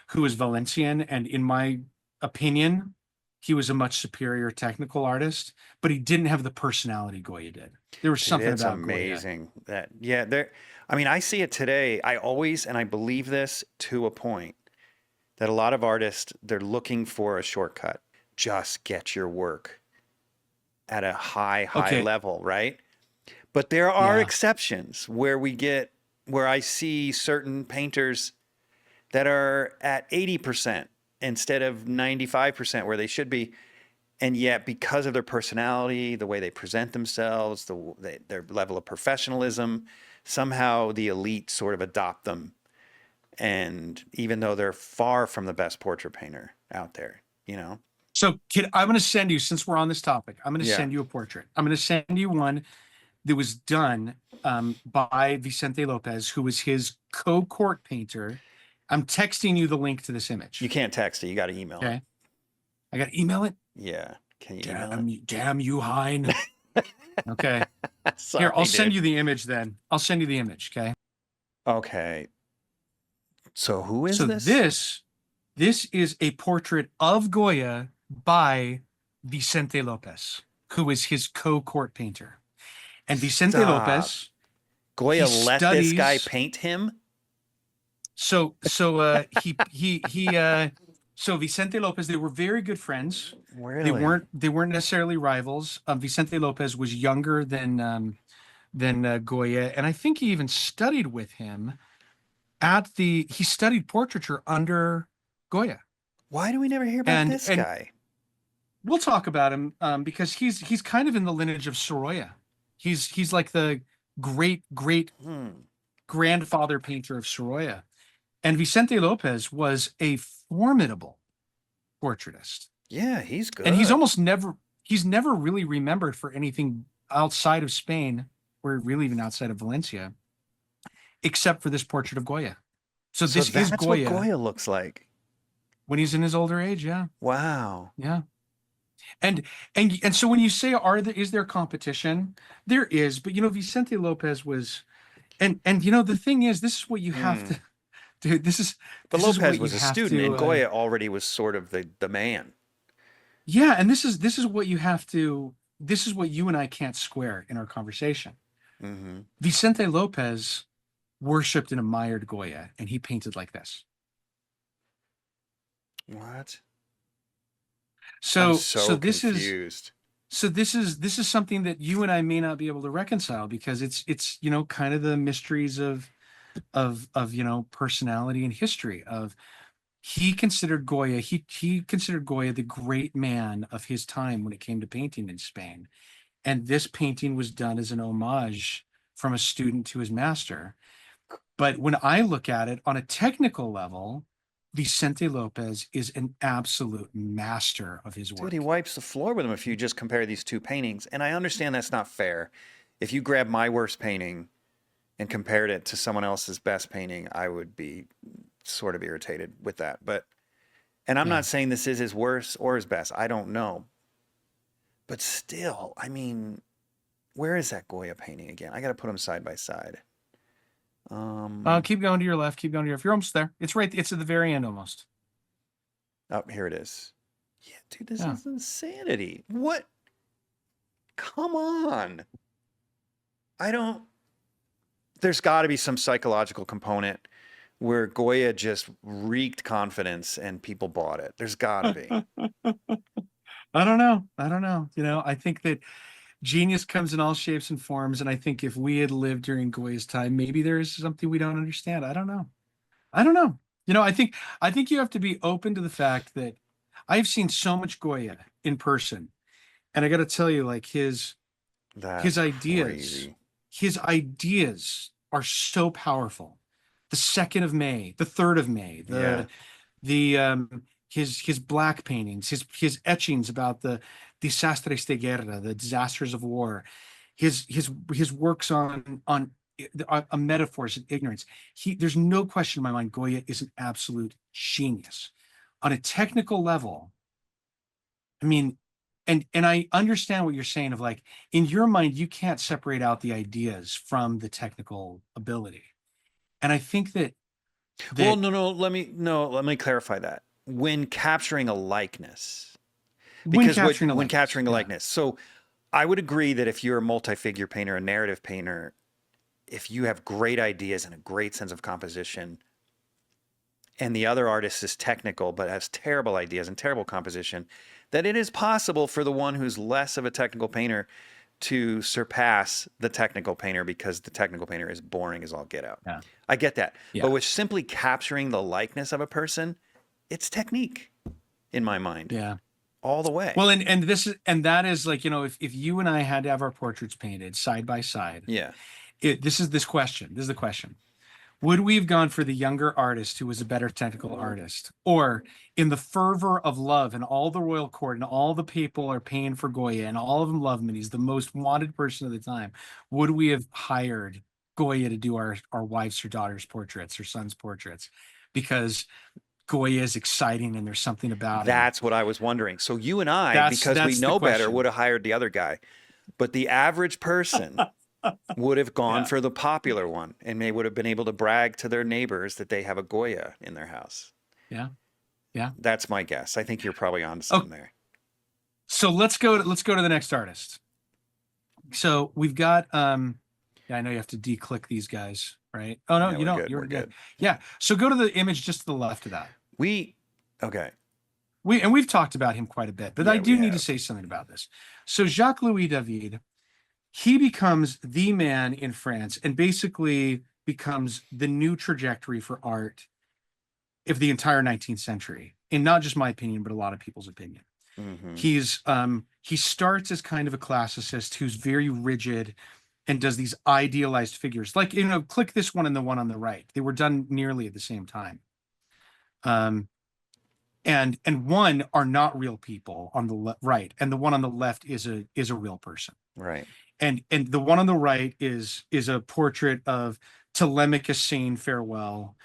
who is Valencian, and in my opinion, he was a much superior technical artist, but he didn't have the personality Goya did. There was Dude, something it's about amazing that, yeah, there, I mean, I see it today. I always, and I believe this to a point, that a lot of artists, they're looking for a shortcut. Just get your work at a high Goya. Okay. level, right? But there are Yeah. exceptions where I see certain painters that are at 80% instead of 95% where they should be. And yet, because of their personality, the way they present themselves, their level of professionalism, somehow the elite sort of adopt them. And even though they're far from the best portrait painter out there, you know? So I'm going to send you, since we're on this topic, I'm going to Yeah. send you a portrait. I'm going to send you one that was done by Vicente Lopez, who was his co-court painter. I'm texting you the link to this image. You can't text it. You got to email it. Okay. I got to email it. Yeah. Can you email it? Damn you, Hein. Okay. Sorry, Here, I'll send dude. you the image then. I'll send you the image. Okay. Okay. So who is So this? this is a portrait of Goya by Vicente Lopez, who is his co-court painter. And Vicente Stop. Lopez, Goya he let this guy studies- paint him? so Vicente Lopez, they were very good friends. Really? They weren't necessarily rivals. Vicente Lopez was younger than Goya, and I think he even studied with him he studied portraiture under Goya. Why do we never hear about this And guy? we'll talk about him because he's kind of in the lineage of Sorolla. He's like the great grandfather painter of Sorolla. And Vicente Lopez was a formidable portraitist. Yeah, he's good. And he's never really remembered for anything outside of Spain, or really even outside of Valencia, except for this portrait of Goya. So this is that's Goya, what Goya looks like. when he's in his older age. Yeah. Wow. Yeah. And so when you say, is there competition? There is, but Vicente Lopez was, and the thing is, this is what you have to, dude, But this is Lopez what was you a have student, to, and Goya already was sort of the man. yeah. And this is what you have to, this is what you and I can't square in our conversation. Mm-hmm. Vicente Lopez worshipped and admired Goya, and he painted like this. What? So I'm so this confused. this is something that you and I may not be able to reconcile, because it's kind of the mysteries of personality and history of he considered Goya the great man of his time when it came to painting in Spain. And this painting was done as an homage from a student to his master. But when I look at it on a technical level, Vicente Lopez is an absolute master of his work. Dude, he wipes the floor with him if you just compare these two paintings. And I understand that's not fair. If you grab my worst painting and compared it to someone else's best painting, I would be sort of irritated with that. And I'm not saying this is his worst or his best. I don't know. But still, I mean, where is that Goya painting again? I got to put them side by side. Keep going to your left. Keep going to your left. You're almost there. It's right. It's at the very end almost. Oh, here it is. Yeah, dude, this is insanity. What? Come on. There's got to be some psychological component where Goya just wreaked confidence and people bought it. There's got to be. I don't know. I think that genius comes in all shapes and forms. And I think if we had lived during Goya's time, maybe there is something we don't understand. I don't know. I think you have to be open to the fact that I've seen so much Goya in person. And I got to tell you, like his ideas are so powerful. The 2nd of May, the 3rd of May, his black paintings, his etchings about the desastres de guerra, the disasters of war, his works on metaphors and ignorance. There's no question in my mind, Goya is an absolute genius. On a technical level, I mean, and I understand what you're saying of like, in your mind, you can't separate out the ideas from the technical ability. And I think that well, no, let me clarify that. When capturing a likeness, when because capturing a when likeness, capturing a yeah. likeness. So I would agree that if you're a multi-figure painter, a narrative painter, if you have great ideas and a great sense of composition, and the other artist is technical but has terrible ideas and terrible composition, that it is possible for the one who's less of a technical painter to surpass the technical painter because the technical painter is boring as all get out. Yeah. I get that. Yeah. But with simply capturing the likeness of a person, it's technique in my mind. Yeah. All the way. Well, and that is like, if you and I had to have our portraits painted side by side, yeah. This is the question. Would we have gone for the younger artist who was a better technical artist? Or in the fervor of love and all the royal court and all the people are paying for Goya and all of them love him and he's the most wanted person of the time, would we have hired Goya to do our wives or daughters' portraits or sons' portraits? Because Goya is exciting and there's something about him. That's what I was wondering. So you and I, because we know better, would have hired the other guy. But the average person would have gone for the popular one, and they would have been able to brag to their neighbors that they have a Goya in their house. Yeah. Yeah. That's my guess. I think you're probably onto something there. So let's go to the next artist. So we've got yeah, I know you have to declick these guys, right? Oh no, Yeah, you don't. good. You're We're good. good. Yeah. So go to the image just to the left of that. Okay. We've talked about him quite a bit, but Yeah, I do we need to have. say something about this. So Jacques-Louis David, he becomes the man in France and basically becomes the new trajectory for art of the entire 19th century. In not just my opinion, but a lot of people's opinion. Mm-hmm. He starts as kind of a classicist who's very rigid and does these idealized figures. Like, click this one and the one on the right. They were done nearly at the same time. And one are not real people on the right, and the one on the left is a real person. Right. And the one on the right is a portrait of Telemachus saying farewell.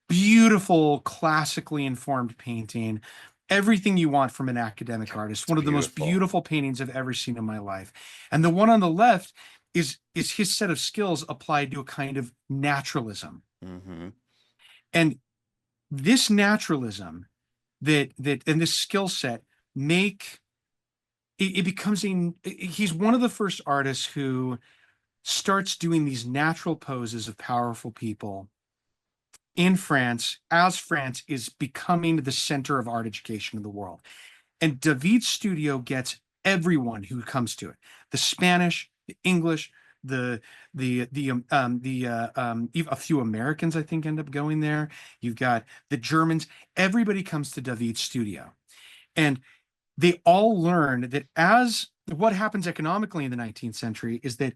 Beautiful, classically informed painting. Everything you want from an academic artist. One of the most beautiful paintings I've ever seen in my life. And the one on the left is his set of skills applied to a kind of naturalism. Mm-hmm. And this naturalism that and this skill set make it becomes he's one of the first artists who starts doing these natural poses of powerful people in France as France is becoming the center of art education in the world. And David's studio gets everyone who comes to it. The Spanish, the English, a few Americans, I think, end up going there. You've got the Germans. Everybody comes to David's studio. And they all learn that what happens economically in the 19th century is that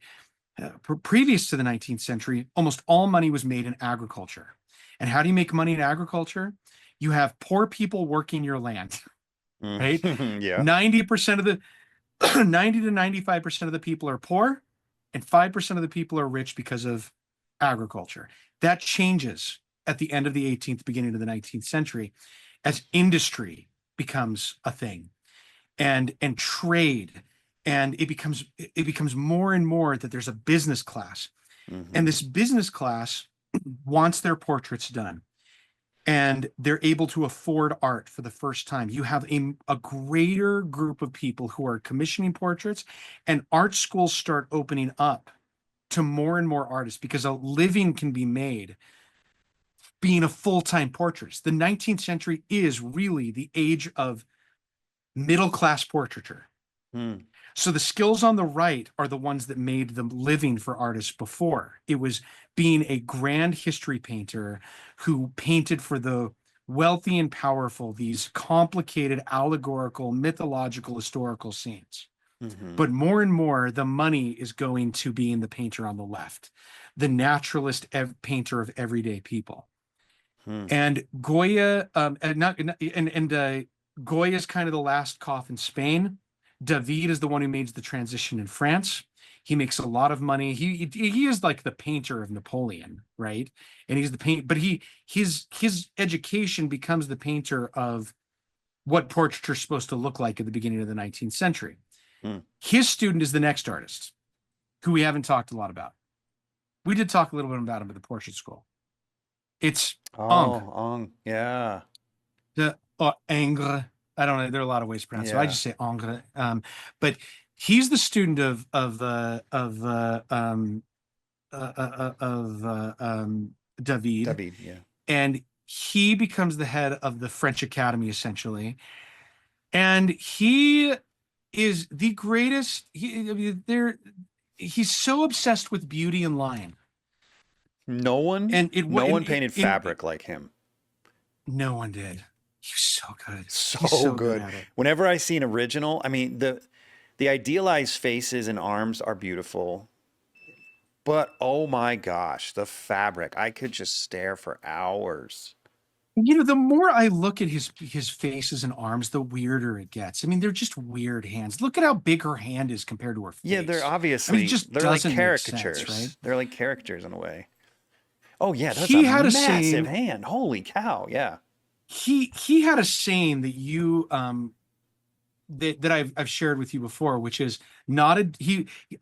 previous to the 19th century, almost all money was made in agriculture. And how do you make money in agriculture? You have poor people working your land, right? Yeah. 90% of the 90 to 95% of the people are poor, and 5% of the people are rich because of agriculture. That changes at the end of the 18th, beginning of the 19th century, as industry becomes a thing, and trade, and it becomes more and more that there's a business class, and this business class wants their portraits done, and they're able to afford art for the first time. You have a greater group of people who are commissioning portraits, and art schools start opening up to more and more artists because a living can be made being a full-time portraitist. The 19th century is really the age of middle-class portraiture. So the skills on the right are the ones that made the living for artists before. It was being a grand history painter who painted for the wealthy and powerful these complicated, allegorical, mythological, historical scenes. But more and more, the money is going to being the painter on the left, the naturalist painter of everyday people. And Goya, Goya is kind of the last cough in Spain. David is the one who made the transition in France. He makes a lot of money. He is like the painter of Napoleon, right? And he's the but his education becomes the painter of what portraiture is supposed to look like at the beginning of the 19th century. His student is the next artist, who we haven't talked a lot about. We did talk a little bit about him at the portrait school. It's Ong. Yeah. The Ingres. I don't know. There are a lot of ways to pronounce it. Yeah. I just say Angre. But he's the student of David, David, yeah. and he becomes the head of the French Academy essentially, and he is the greatest. He's so obsessed with beauty and line, No one, and no one painted fabric like him. no one did. He's so good. So, He's so good. at it. Whenever I see an original, I mean the idealized faces and arms are beautiful, but oh my gosh, the fabric! I could just stare for hours. You know, the more I look at his faces and arms, the weirder it gets. I mean, they're just weird hands. Look at how big her hand is compared to her face. Yeah, they're I obviously mean, it just they're like doesn't make sense, caricatures, right? They're like characters in a way. Oh yeah, that's He a had a massive saying. hand. Holy cow! Yeah. He had a saying that you that I've shared with you before, which is not a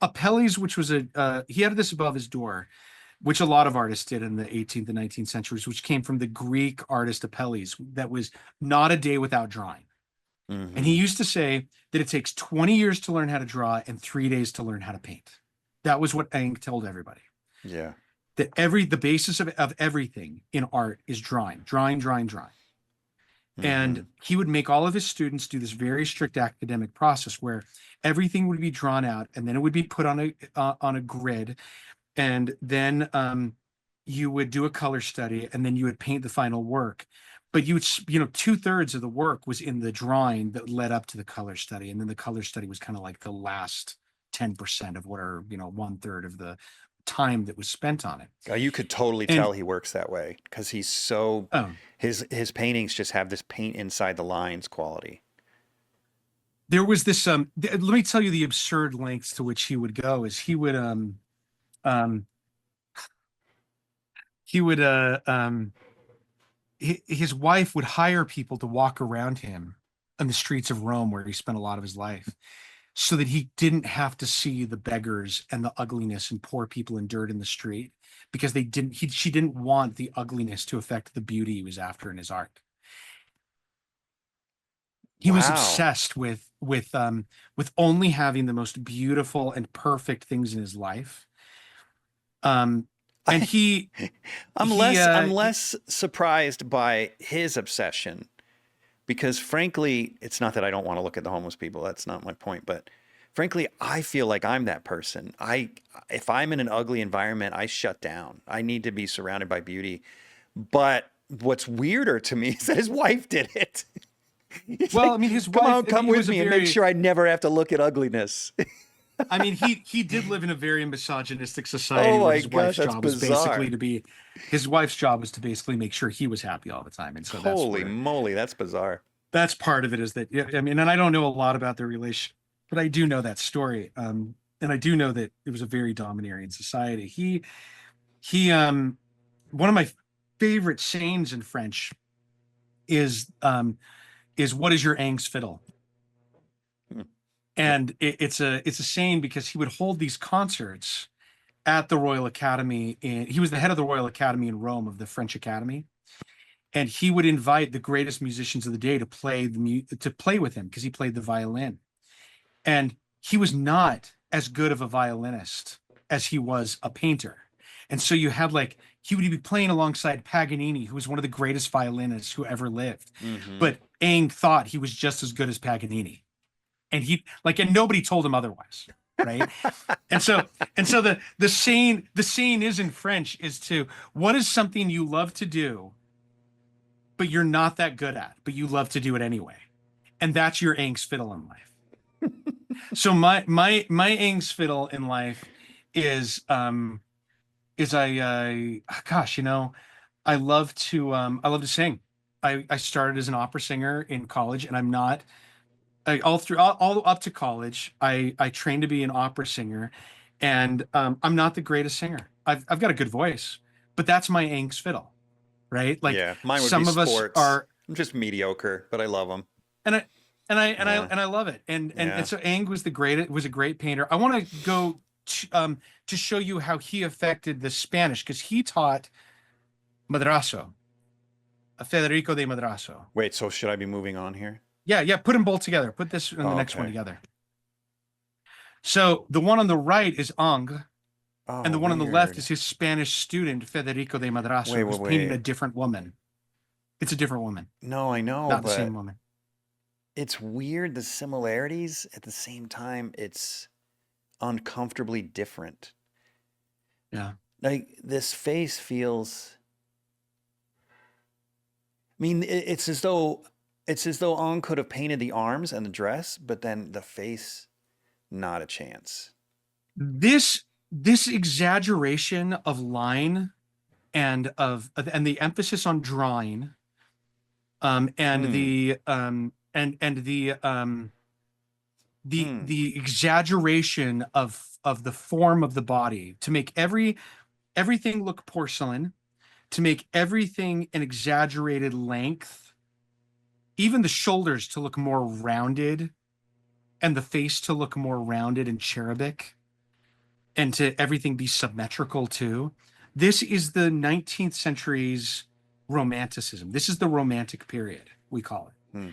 Apelles, which was he had this above his door, which a lot of artists did in the 18th and 19th centuries, which came from the Greek artist Apelles, that was not a day without drawing. And he used to say that it takes 20 years to learn how to draw and 3 days to learn how to paint. That was what Eng told everybody. Yeah. That the basis of everything in art is drawing. And he would make all of his students do this very strict academic process where everything would be drawn out and then it would be put on a grid, and then you would do a color study and then you would paint the final work. But you would, 2/3 of the work was in the drawing that led up to the color study, and then the color study was kind of like the last 10% of what are 1/3 of the time that was spent on it. You could totally tell he works that way because he's so his paintings just have this paint inside the lines quality. There was this let me tell you the absurd lengths to which he would go. Is he would his wife would hire people to walk around him on the streets of Rome where he spent a lot of his life, so that he didn't have to see the beggars and the ugliness and poor people and dirt in the street, because she didn't want the ugliness to affect the beauty he was after in his art. He was obsessed with only having the most beautiful and perfect things in his life. And I'm less surprised by his obsession, because frankly, it's not that I don't want to look at the homeless people. That's not my point. But frankly, I feel like I'm that person. If I'm in an ugly environment, I shut down. I need to be surrounded by beauty. But what's weirder to me is that his wife did it. Well, I mean, his wife. Come with me and make sure I never have to look at ugliness. I mean, he did live in a very misogynistic society. Oh where my his gosh, wife's that's job bizarre. was basically to be, his wife's job was to basically make sure he was happy all the time. And so Holy moly, that's bizarre. That's part of it, is that, I mean, and I don't know a lot about their relation, but I do know that story. And I do know that it was a very domineering society. He one of my favorite sayings in French is what is your Ang's fiddle? And it's a saying because he would hold these concerts at the Royal Academy. He was the head of the Royal Academy in Rome, of the French Academy, and he would invite the greatest musicians of the day to play with him, because he played the violin. And he was not as good of a violinist as he was a painter. And so you had he would be playing alongside Paganini, who was one of the greatest violinists who ever lived. But Eng thought he was just as good as Paganini. And and nobody told him otherwise, right? and so the saying is in French is what is something you love to do, but you're not that good at, but you love to do it anyway, and that's your Eng's fiddle in life. So my Eng's fiddle in life is I love to sing. I started as an opera singer in college, and I'm not. All up to college, I trained to be an opera singer, and I'm not the greatest singer. I've got a good voice, but that's my Eng's fiddle, right? Yeah, mine would some be of sports. us are. I'm just mediocre, but I love them. And I love it. And so Eng was a great painter. I want to go to show you how he affected the Spanish, because he taught Madrazo, Federico de Madrazo. Wait, so should I be moving on here? Yeah. Put them both together. Put this and the next one Okay. together. So the one on the right is Ang, and Oh, the one on the left weird. is his Spanish student, Federico de Madrazo, Wait, who's wait, painting a wait. different woman. It's a different woman, No, I know, not the same but woman. it's weird the similarities. At the same time, it's uncomfortably different. Yeah. Like this face feels. I mean, it's as though On could have painted the arms and the dress, but then the face, not a chance. This exaggeration of line and the emphasis on drawing, and Hmm. the exaggeration of the form of the body to make everything look porcelain, to make everything an exaggerated length, even the shoulders to look more rounded, and the face to look more rounded and cherubic, and to everything be symmetrical too. This is the 19th century's romanticism. This is the romantic period, we call it. Hmm.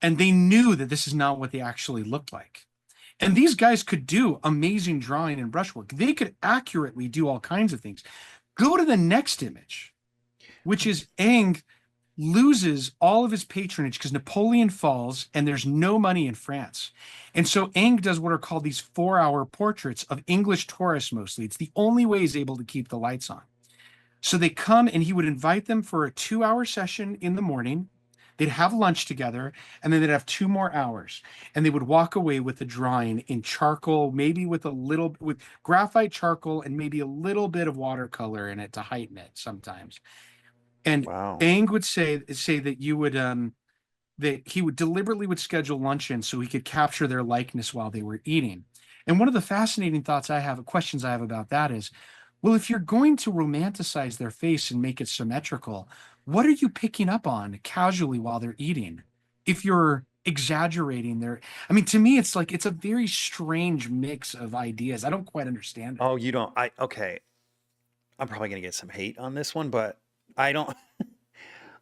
And they knew that this is not what they actually looked like. And these guys could do amazing drawing and brushwork. They could accurately do all kinds of things. Go to the next image, which is Eng loses all of his patronage because Napoleon falls and there's no money in France. And so Eng does what are called these 4-hour portraits of English tourists mostly. It's the only way he's able to keep the lights on. So they come and he would invite them for a 2-hour session in the morning. They'd have lunch together and then they'd have 2 more hours. And they would walk away with a drawing in charcoal, maybe with graphite charcoal and maybe a little bit of watercolor in it to heighten it sometimes. And Wow. Ang would say that you would that he would deliberately would schedule luncheon so he could capture their likeness while they were eating. And one of the fascinating questions I have about that is, well, if you're going to romanticize their face and make it symmetrical, what are you picking up on casually while they're eating? If you're exaggerating I mean, to me, it's like it's a very strange mix of ideas. I don't quite understand it. Oh, you don't. Okay. I'm probably gonna get some hate on this one, but I don't.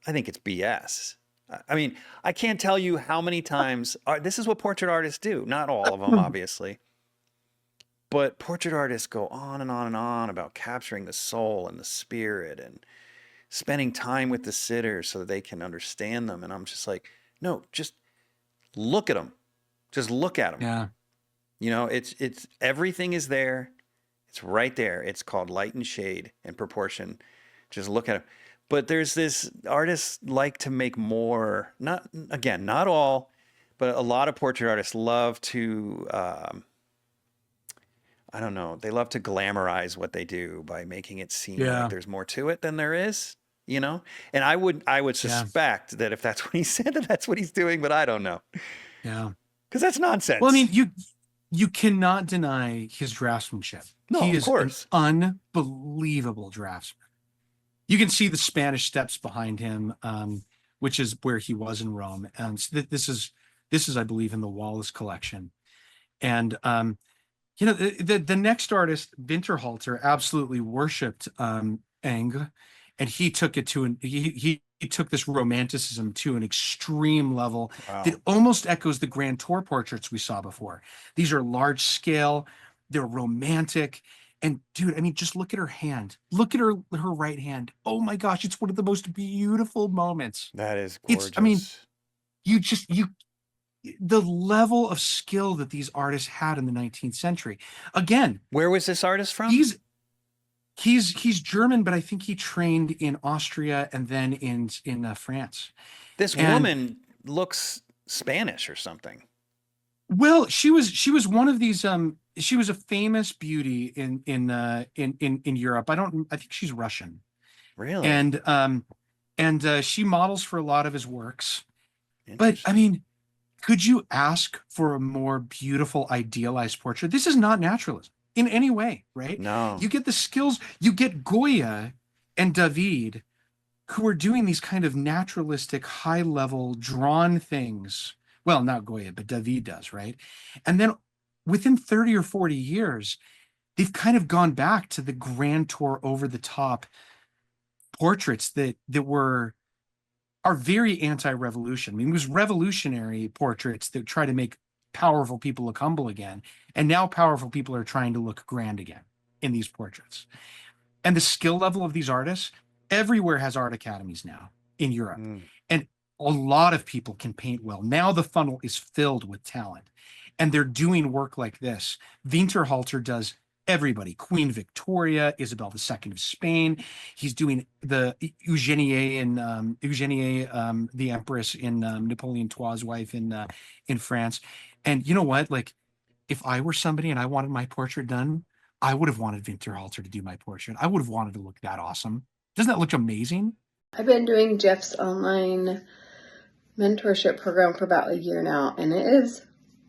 I think it's BS. I mean, I can't tell you how many times this is what portrait artists do. Not all of them, obviously, but portrait artists go on and on and on about capturing the soul and the spirit and spending time with the sitters so that they can understand them. And I'm just like, no, just look at them. Just look at them. Yeah. It's everything is there. It's right there. It's called light and shade and proportion. Just look at them. But there's this artists like to make more. Not all, but a lot of portrait artists love to. I don't know. They love to glamorize what they do by making it seem like there's more to it than there is. And I would suspect that if that's what he said, that that's what he's doing, but I don't know. Yeah. Because that's nonsense. Well, I mean, you cannot deny his draftsmanship. No, He of is course. an unbelievable draftsman. You can see the Spanish steps behind him, which is where he was in Rome. And this is, I believe, in the Wallace collection. And the next artist, Winterhalter, absolutely worshipped Eng, and he took it to he took this romanticism to an extreme level Wow. that almost echoes the Grand Tour portraits we saw before. These are large scale, they're romantic. And dude, I mean, just look at her hand. Look at her right hand. Oh my gosh, it's one of the most beautiful moments. That is gorgeous. I mean, the level of skill that these artists had in the 19th century. Again, where was this artist from? He's German, but I think he trained in Austria and then in France. This woman looks Spanish or something. Well, she was one of these. She was a famous beauty in Europe. I think she's Russian. Really? And she models for a lot of his works. But I mean, could you ask for a more beautiful, idealized portrait? This is not naturalism in any way, right? No. You get the skills. You get Goya and David, who are doing these kind of naturalistic, high-level, drawn things. Well, not Goya, but David does, right? And then within 30 or 40 years, they've kind of gone back to the Grand Tour over-the-top portraits that were are very anti-revolution. I mean, it was revolutionary portraits that try to make powerful people look humble again. And now powerful people are trying to look grand again in these portraits. And the skill level of these artists, everywhere has art academies now in Europe. And a lot of people can paint well. Now the funnel is filled with talent. And they're doing work like this. Winterhalter does everybody. Queen Victoria, Isabel II of Spain. He's doing the Eugenie and Eugenie, the Empress in Napoleon III's wife in France. And you know what? Like, if I were somebody and I wanted my portrait done, I would have wanted Winterhalter to do my portrait. I would have wanted to look that awesome. Doesn't that look amazing? I've been doing Jeff's online mentorship program for about a year now, and it is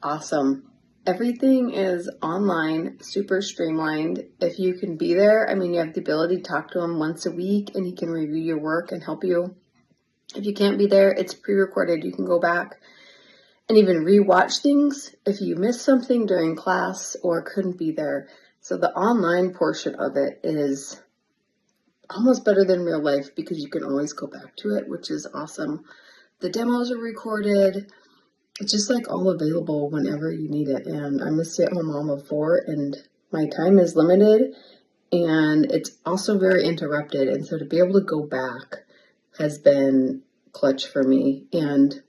awesome. Everything is online, super streamlined. If you can be there, I mean, you have the ability to talk to him once a week and he can review your work and help you. If you can't be there, it's pre-recorded. You can go back and even re-watch things if you missed something during class or couldn't be there. So the online portion of it is almost better than real life because you can always go back to it, which is awesome. The demos are recorded. It's just like all available whenever you need it. And I'm a stay-at-home mom of 4 and my time is limited and it's also very interrupted. And so to be able to go back has been clutch for me. And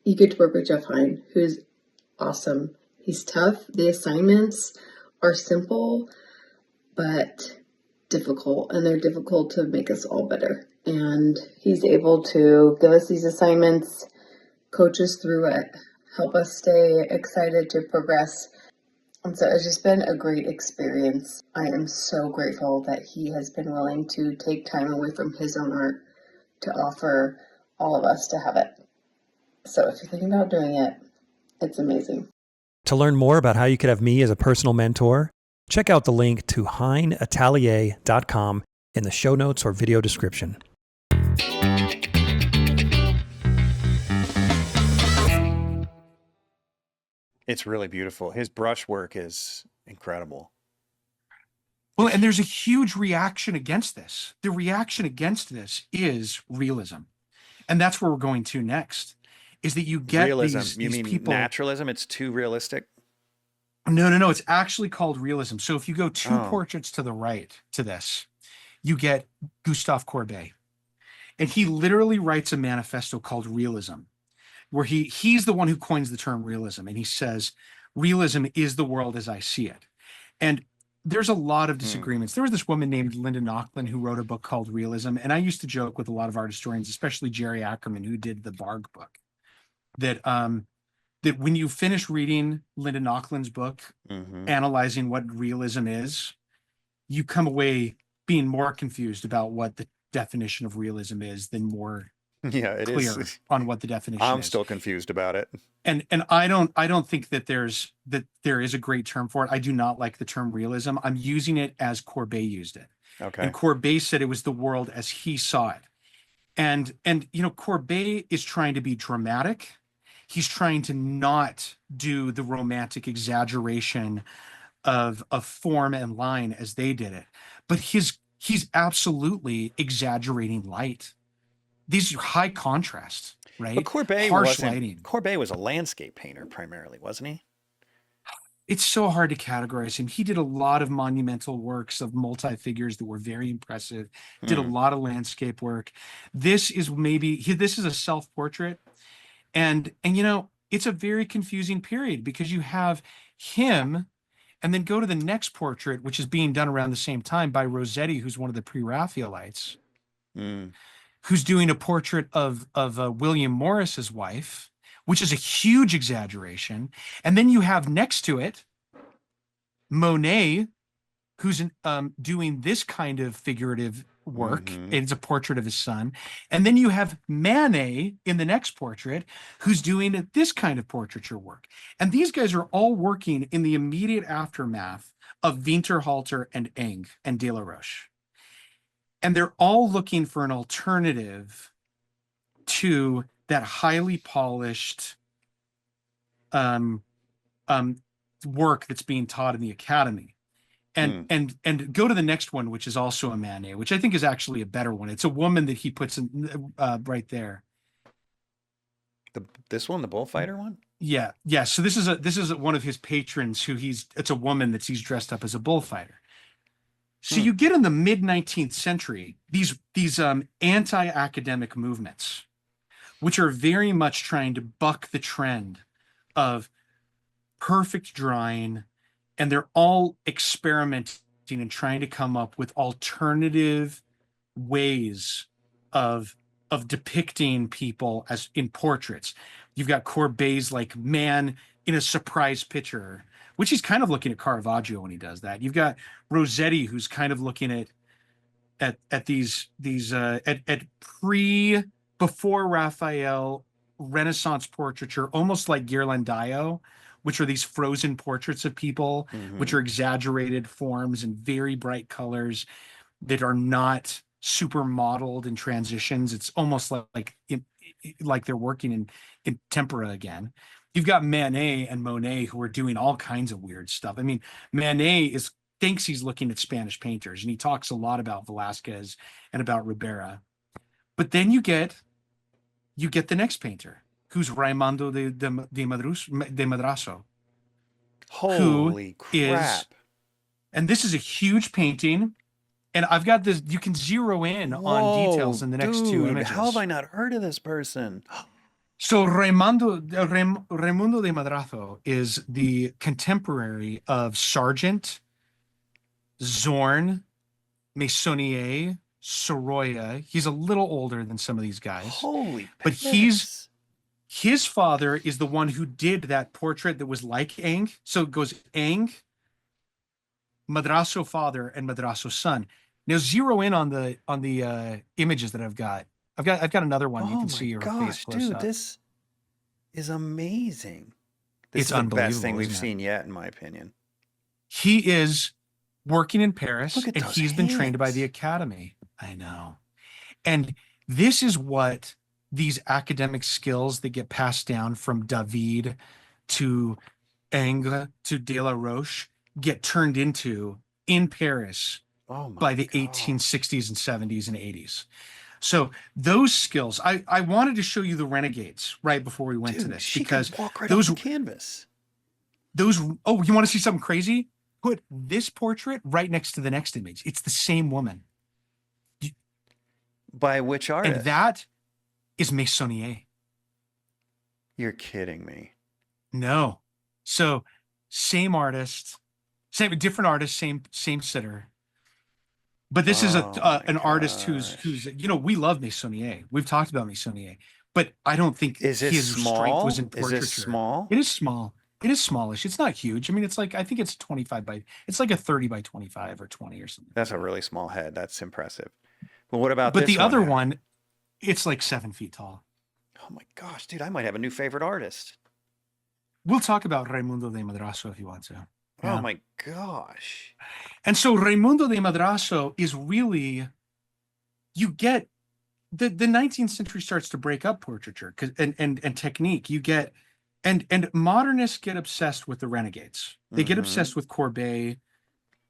you get to work with Jeff HEIN, who's awesome. He's tough. The assignments are simple, but difficult, and they're difficult to make us all better. And he's able to give us these assignments, coach us through it, help us stay excited to progress. And so it's just been a great experience. I am so grateful that he has been willing to take time away from his own art to offer all of us to have it. So if you're thinking about doing it, it's amazing. To learn more about how you could have me as a personal mentor, check out the link to HEINatelier.com in the show notes or video description. It's really beautiful. His brush work is incredible. Well, and there's a huge reaction against this. The reaction against this is realism. And that's where we're going to next, is that you get realism. You mean people... naturalism? It's too realistic? No. It's actually called realism. So if you go two portraits to the right to this, you get Gustave Courbet. And he literally writes a manifesto called Realism, where he's the one who coins the term realism. And he says, realism is the world as I see it. And there's a lot of disagreements. There was this woman named Linda Nochlin who wrote a book called Realism. And I used to joke with a lot of art historians, especially Jerry Ackerman, who did the Varg book, that when you finish reading Linda Nauchlin's book, analyzing what realism is, you come away being more confused about what the definition of realism is than more clear on what the definition is. I'm still confused about it. And I don't think that there is a great term for it. I do not like the term realism. I'm using it as Courbet used it. Okay. And Courbet said it was the world as he saw it. And you know, Courbet is trying to be dramatic. He's trying to not do the romantic exaggeration of form and line as they did it. But he's absolutely exaggerating light. These are high contrast, right? But Courbet was a landscape painter primarily, wasn't he? It's so hard to categorize him. He did a lot of monumental works of multi-figures that were very impressive, did a lot of landscape work. This is a self-portrait. And you know, it's a very confusing period because you have him and then go to the next portrait, which is being done around the same time by Rossetti, who's one of the pre-Raphaelites, who's doing a portrait of William Morris's wife, which is a huge exaggeration. And then you have next to it Monet, who's doing this kind of figurative work. It's a portrait of his son. And then you have Manet in the next portrait, who's doing this kind of portraiture work. And these guys are all working in the immediate aftermath of Winterhalter and Eng and De La Roche. And they're all looking for an alternative to that highly polished work that's being taught in the academy. And go to the next one, which is also a Manet, which I think is actually a better one. It's a woman that he puts in right there. This one, the bullfighter one? Yeah, yeah. So this is one of his patrons who it's a woman he's dressed up as a bullfighter. So you get in the mid 19th century these anti-academic movements, which are very much trying to buck the trend of perfect drawing, and they're all experimenting and trying to come up with alternative ways of depicting people as in portraits. You've got Courbet's like man in a surprise picture, which he's kind of looking at Caravaggio when he does that. You've got Rossetti, who's kind of looking at these at before Raphael Renaissance portraiture, almost like Ghirlandaio, which are these frozen portraits of people, which are exaggerated forms and very bright colors that are not super modeled in transitions. It's almost like they're working in tempera again. You've got Manet and Monet who are doing all kinds of weird stuff. I mean, Manet thinks he's looking at Spanish painters, and he talks a lot about Velázquez and about Ribera. But then you get the next painter, who's Raimondo de Madrazo. Holy crap. And this is a huge painting. And I've got this, you can zero in on details in the next two images. How have I not heard of this person? So Raimundo de Madrazo is the contemporary of Sargent, Zorn, Meissonier, Sorolla. He's a little older than some of these guys. Holy But piss. his father is the one who did that portrait that was like Eng. So it goes Eng, Madrazo father, and Madrazo son. Now zero in on the images that I've got. I've got another one. You can see her face close dude, up. this is amazing. This It's is the best unbelievable, thing we've isn't it? seen yet, in my opinion. He is working in Paris, Look at and those he's been trained by hands. the Academy. I know. And this is what these academic skills that get passed down from David to Ingres to De La Roche get turned into in Paris by the 1860s and 70s and 80s. So those skills, I wanted to show you the Renegades right before we went to this, she because could walk right those off the canvas. you want to see something crazy? Put this portrait right next to the next image. It's the same woman. By which artist? And that is Meissonier. You're kidding me. No. So same artist, different artist, same sitter. But this is an artist who's we love Meissonier. We've talked about Meissonier, but I don't think Is it his strength was in Is portraiture. this small? It is small. It is smallish. It's not huge. I mean, it's like, I think it's 25 by, it's like a 30 by 25 or 20 or something. That's a really small head. That's impressive. Well, what about But this the other one, it's like 7 feet tall. Oh my gosh, dude, I might have a new favorite artist. We'll talk about Raimundo de Madrazo if you want to. Yeah. Oh my gosh. And so Raimundo de Madrazo is really, you get, the 19th century starts to break up portraiture and technique. You get, and modernists get obsessed with the renegades. They get obsessed with Courbet,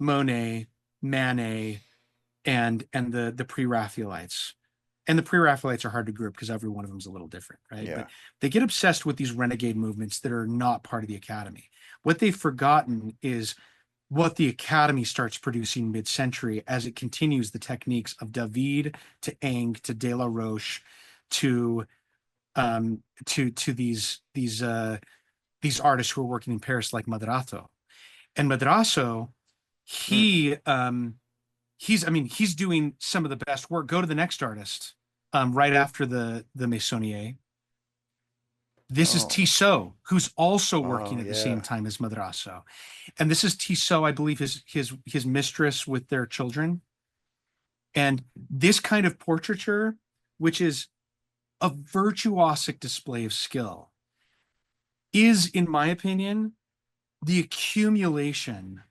Monet, Manet, and the pre-Raphaelites. And the pre-Raphaelites are hard to group because every one of them is a little different, right? Yeah. But they get obsessed with these renegade movements that are not part of the Academy. What they've forgotten is what the Academy starts producing mid-century as it continues the techniques of David to Eng to De La Roche to these artists who are working in Paris like Madrazo. And Madrazo, he's doing some of the best work. Go to the next artist right after the Meissonier. This is Tissot, who's also working at the same time as Madrazo. And this is Tissot, I believe, his mistress with their children. And this kind of portraiture, which is a virtuosic display of skill, is, in my opinion, the accumulation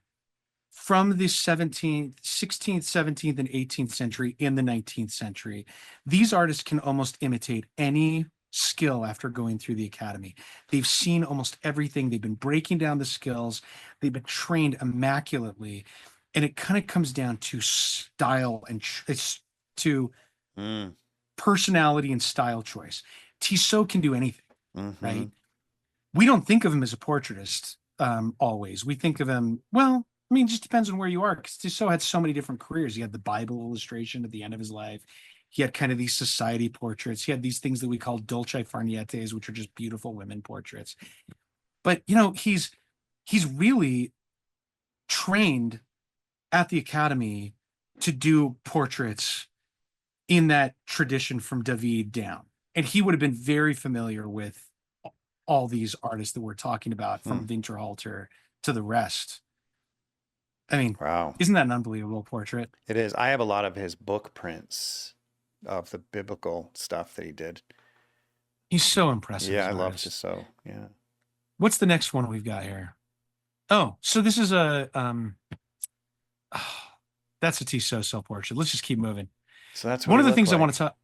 from the 16th, 17th, and 18th century in the 19th century. These artists can almost imitate any skill after going through the Academy. They've seen almost everything. They've been breaking down the skills. They've been trained immaculately. And it kind of comes down to style and it's to Mm. personality and style choice. Tissot can do anything, Mm-hmm. right? We don't think of him as a portraitist always. We think of him, well, I mean, it just depends on where you are, because Tissot had so many different careers. He had the Bible illustration at the end of his life. He had kind of these society portraits. He had these things that we call dolce farnietes, which are just beautiful women portraits. But you know, he's really trained at the academy to do portraits in that tradition from David down. And he would have been very familiar with all these artists that we're talking about, from Winterhalter to the rest. I mean, Wow. isn't that an unbelievable portrait? It is. I have a lot of his book prints of the biblical stuff that he did. He's so impressive. Yeah, as I an love artist. Tissot. Yeah. What's the next one we've got here? Oh, so this is a that's a Tissot self-portrait. Let's just keep moving. So that's what One of the he things looked I like. want to talk.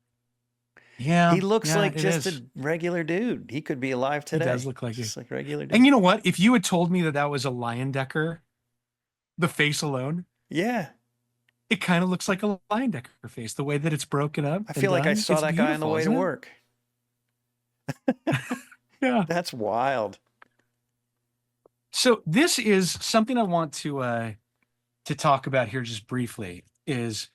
Yeah, He looks yeah, like it just is. a regular dude. He could be alive today. He does look like just it. like a regular dude. And you know what? If you had told me that that was a Leyendecker, the face alone, Yeah. it kind of looks like a Leyendecker face, the way that it's broken up. I feel like I done. saw It's that guy on the beautiful, way to isn't it? work. Yeah. That's wild. So this is something I want to talk about here just briefly. Is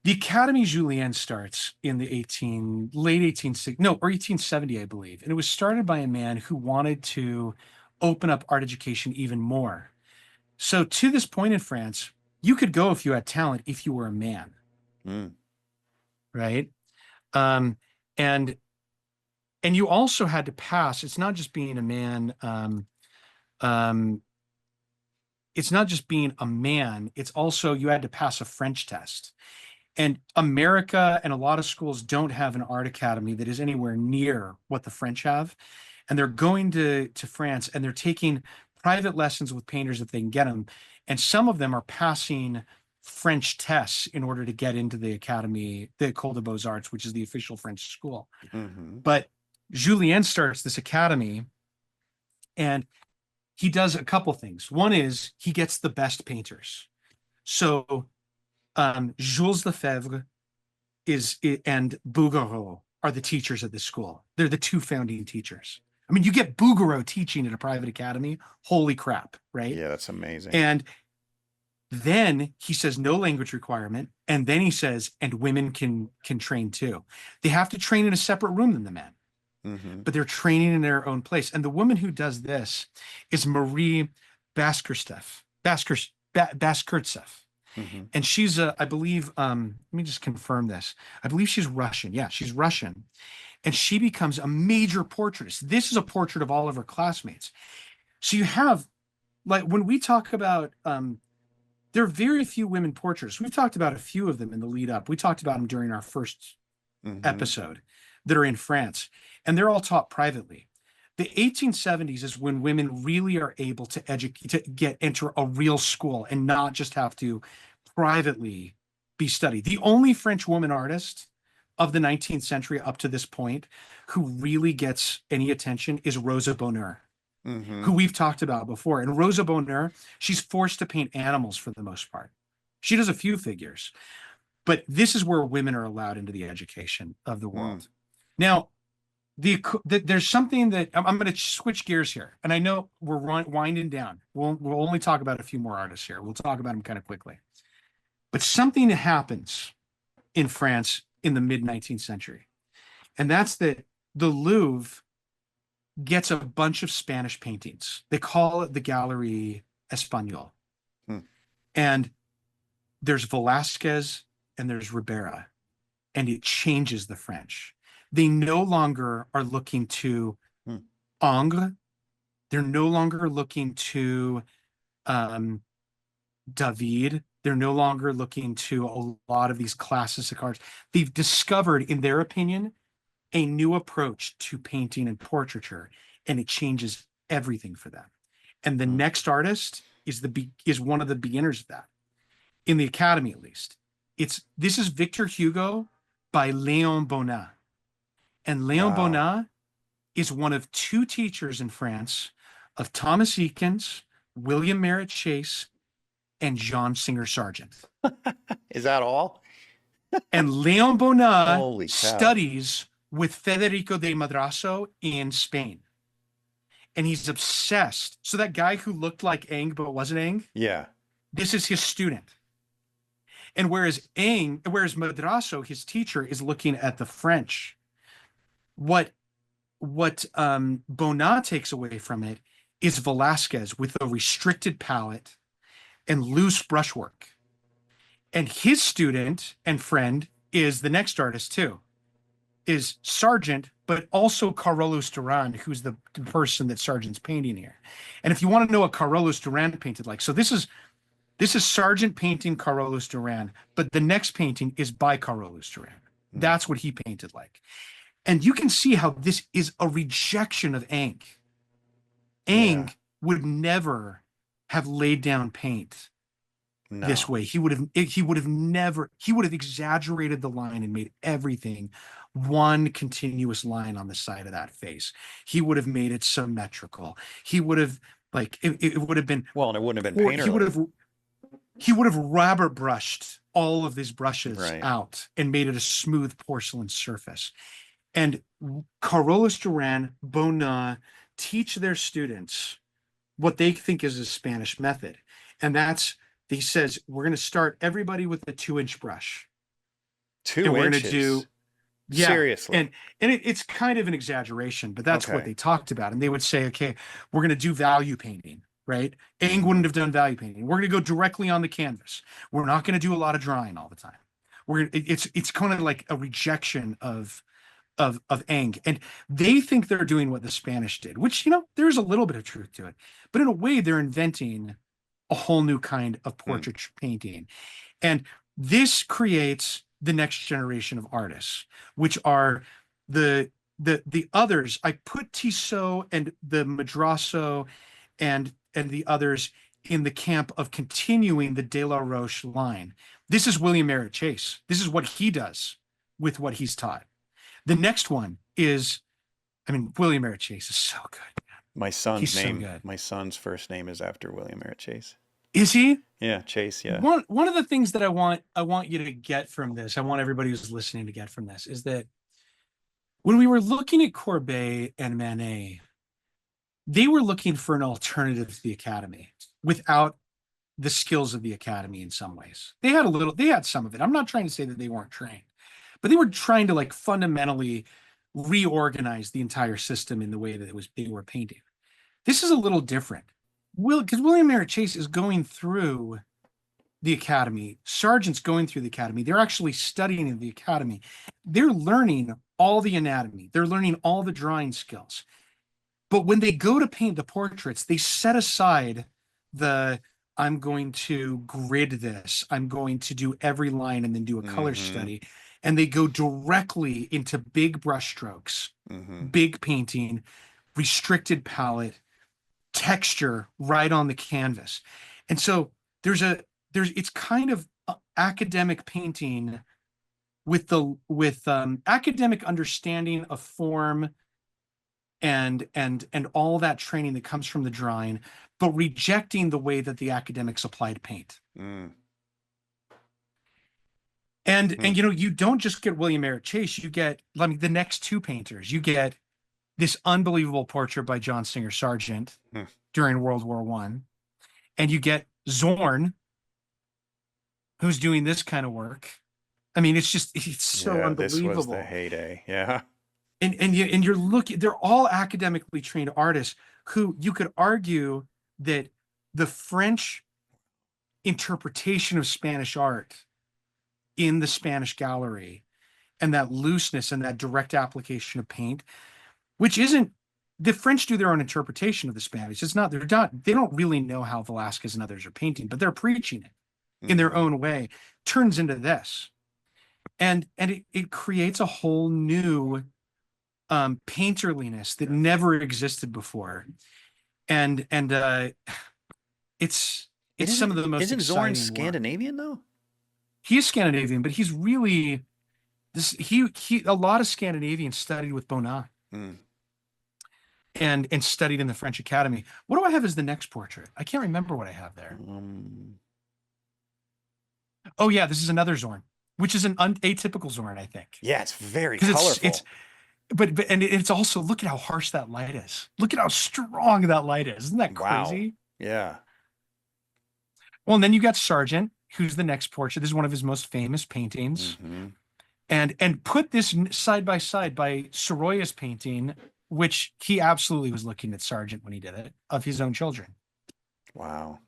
the Académie Julienne starts in the late 1860, no, or 1870, I believe. And it was started by a man who wanted to open up art education even more. So to this point in France, you could go if you had talent, if you were a man, right? And you also had to pass. It's not just being a man. It's not just being a man. It's also you had to pass a French test. And America and a lot of schools don't have an art academy that is anywhere near what the French have. And they're going to France and they're taking private lessons with painters if they can get them. And some of them are passing French tests in order to get into the academy, the École des Beaux-Arts, which is the official French school. Mm-hmm. But Julien starts this academy and he does a couple things. One is he gets the best painters. So Jules Lefebvre and Bouguereau are the teachers at this school. They're the two founding teachers. I mean, you get Bouguereau teaching at a private academy. Holy crap, right? Yeah, that's amazing. And then he says no language requirement. And then he says, and women can train too. They have to train in a separate room than the men. Mm-hmm. But they're training in their own place. And the woman who does this is Marie Baskertseff. Mm-hmm. And she's, I believe, let me just confirm this. I believe she's Russian. Yeah, she's Russian. And she becomes a major portraitist. This is a portrait of all of her classmates. So you have, like, when we talk about, there are very few women portraitists. We've talked about a few of them in the lead up. We talked about them during our first episode that are in France, and they're all taught privately. The 1870s is when women really are able to enter a real school and not just have to privately be studied. The only French woman artist of the 19th century up to this point who really gets any attention is Rosa Bonheur, who we've talked about before. And Rosa Bonheur, she's forced to paint animals for the most part. She does a few figures, but this is where women are allowed into the education of the world. Now, there's something that I'm going to switch gears here, and I know we're winding down. We'll only talk about a few more artists here. We'll talk about them kind of quickly, but something that happens in France in the mid 19th century, and that's that the Louvre gets a bunch of Spanish paintings. They call it the Galerie Espagnole, and there's Velasquez and there's Ribera, and it changes the French. They no longer are looking to Ingres. They're no longer looking to David. They're no longer looking to a lot of these classic artists. They've discovered, in their opinion, a new approach to painting and portraiture, and it changes everything for them. And the next artist is one of the beginners of that, in the academy at least. This is Victor Hugo by Léon Bonnat. And Léon Bonnat is one of two teachers in France of Thomas Eakins, William Merritt Chase, and John Singer Sargent. Is that all? And Leon Bonnat Holy cow. studies with Federico de Madrazo in Spain. And he's obsessed. So that guy who looked like Eng but wasn't Eng, Yeah. this is his student. And whereas Madrazo, his teacher, is looking at the French, what Bonnat takes away from it is Velasquez with a restricted palette and loose brushwork. And his student and friend is the next artist too, is Sargent, but also Carolus Duran, who's the person that Sargent's painting here. And if you want to know what Carolus Duran painted like, so this is Sargent painting Carolus Duran, but the next painting is by Carolus Duran. That's what he painted like. And you can see how this is a rejection of Eng. Eng would never have laid down paint this way. He would have exaggerated the line and made everything one continuous line on the side of that face. He would have made it symmetrical. He would have it would have been, well, and it wouldn't have been painterly. He would have Robert brushed all of his brushes Right. out and made it a smooth porcelain surface. And Carolus Duran, Bonnat teach their students what they think is a Spanish method. And he says, we're going to start everybody with a 2-inch brush. 2 and inches? We're going to do, Seriously? And it's kind of an exaggeration, but that's what they talked about. And they would say, okay, we're going to do value painting, right? Eng wouldn't have done value painting. We're going to go directly on the canvas. We're not going to do a lot of drawing all the time. It's kind of like a rejection of Eng, and they think they're doing what the Spanish did, which, there's a little bit of truth to it, but in a way they're inventing a whole new kind of portraiture painting. And this creates the next generation of artists, which are the others. I put Tissot and the Madrazo and the others in the camp of continuing the De La Roche line. This is William Merritt Chase. This is what he does with what he's taught. The next one is, William Merritt Chase is so good. My son's so name, good. my son's first name is after William Merritt Chase. Is he? Yeah, Chase, yeah. One of the things that I want you to get from this, I want everybody who's listening to get from this, is that when we were looking at Courbet and Manet, they were looking for an alternative to the Academy without the skills of the Academy in some ways. They had some of it. I'm not trying to say that they weren't trained, but they were trying to fundamentally reorganize the entire system in the way that they were painting. This is a little different. Because William Merritt Chase is going through the Academy. Sargent's going through the Academy. They're actually studying in the Academy. They're learning all the anatomy. They're learning all the drawing skills. But when they go to paint the portraits, they set aside I'm going to grid this. I'm going to do every line and then do a color study. And they go directly into big brush strokes, big painting, restricted palette, texture right on the canvas. And so it's kind of academic painting with academic understanding of form and all that training that comes from the drawing, but rejecting the way that the academics applied paint. And you don't just get William Merritt Chase, you get the next two painters. You get this unbelievable portrait by John Singer Sargent during World War I. And you get Zorn, who's doing this kind of work. It's so unbelievable. This was the heyday. Yeah. And you're looking, they're all academically trained artists who you could argue that the French interpretation of Spanish art in the Spanish gallery and that looseness and that direct application of paint, which isn't, the French do their own interpretation of the Spanish. They don't really know how Velasquez and others are painting, but they're preaching it in their own way, turns into this. And it creates a whole new painterliness that never existed before. And it's some of the most Isn't exciting Zorn work. Scandinavian though? He is Scandinavian, but he's really a lot of Scandinavians studied with Bonnat and studied in the French Academy. What do I have as the next portrait? I can't remember what I have there. Oh yeah, this is another Zorn, which is an atypical Zorn, I think. Yeah, it's very Because colorful. but and it's also, look at how harsh that light is. Look at how strong that light is. Isn't that Wow. crazy? Yeah. Well, and then you got Sargent, who's the next portrait. This is one of his most famous paintings. Hmm. And put this side by side by Sorolla's painting, which he absolutely was looking at Sargent when he did it, of his own children. Wow.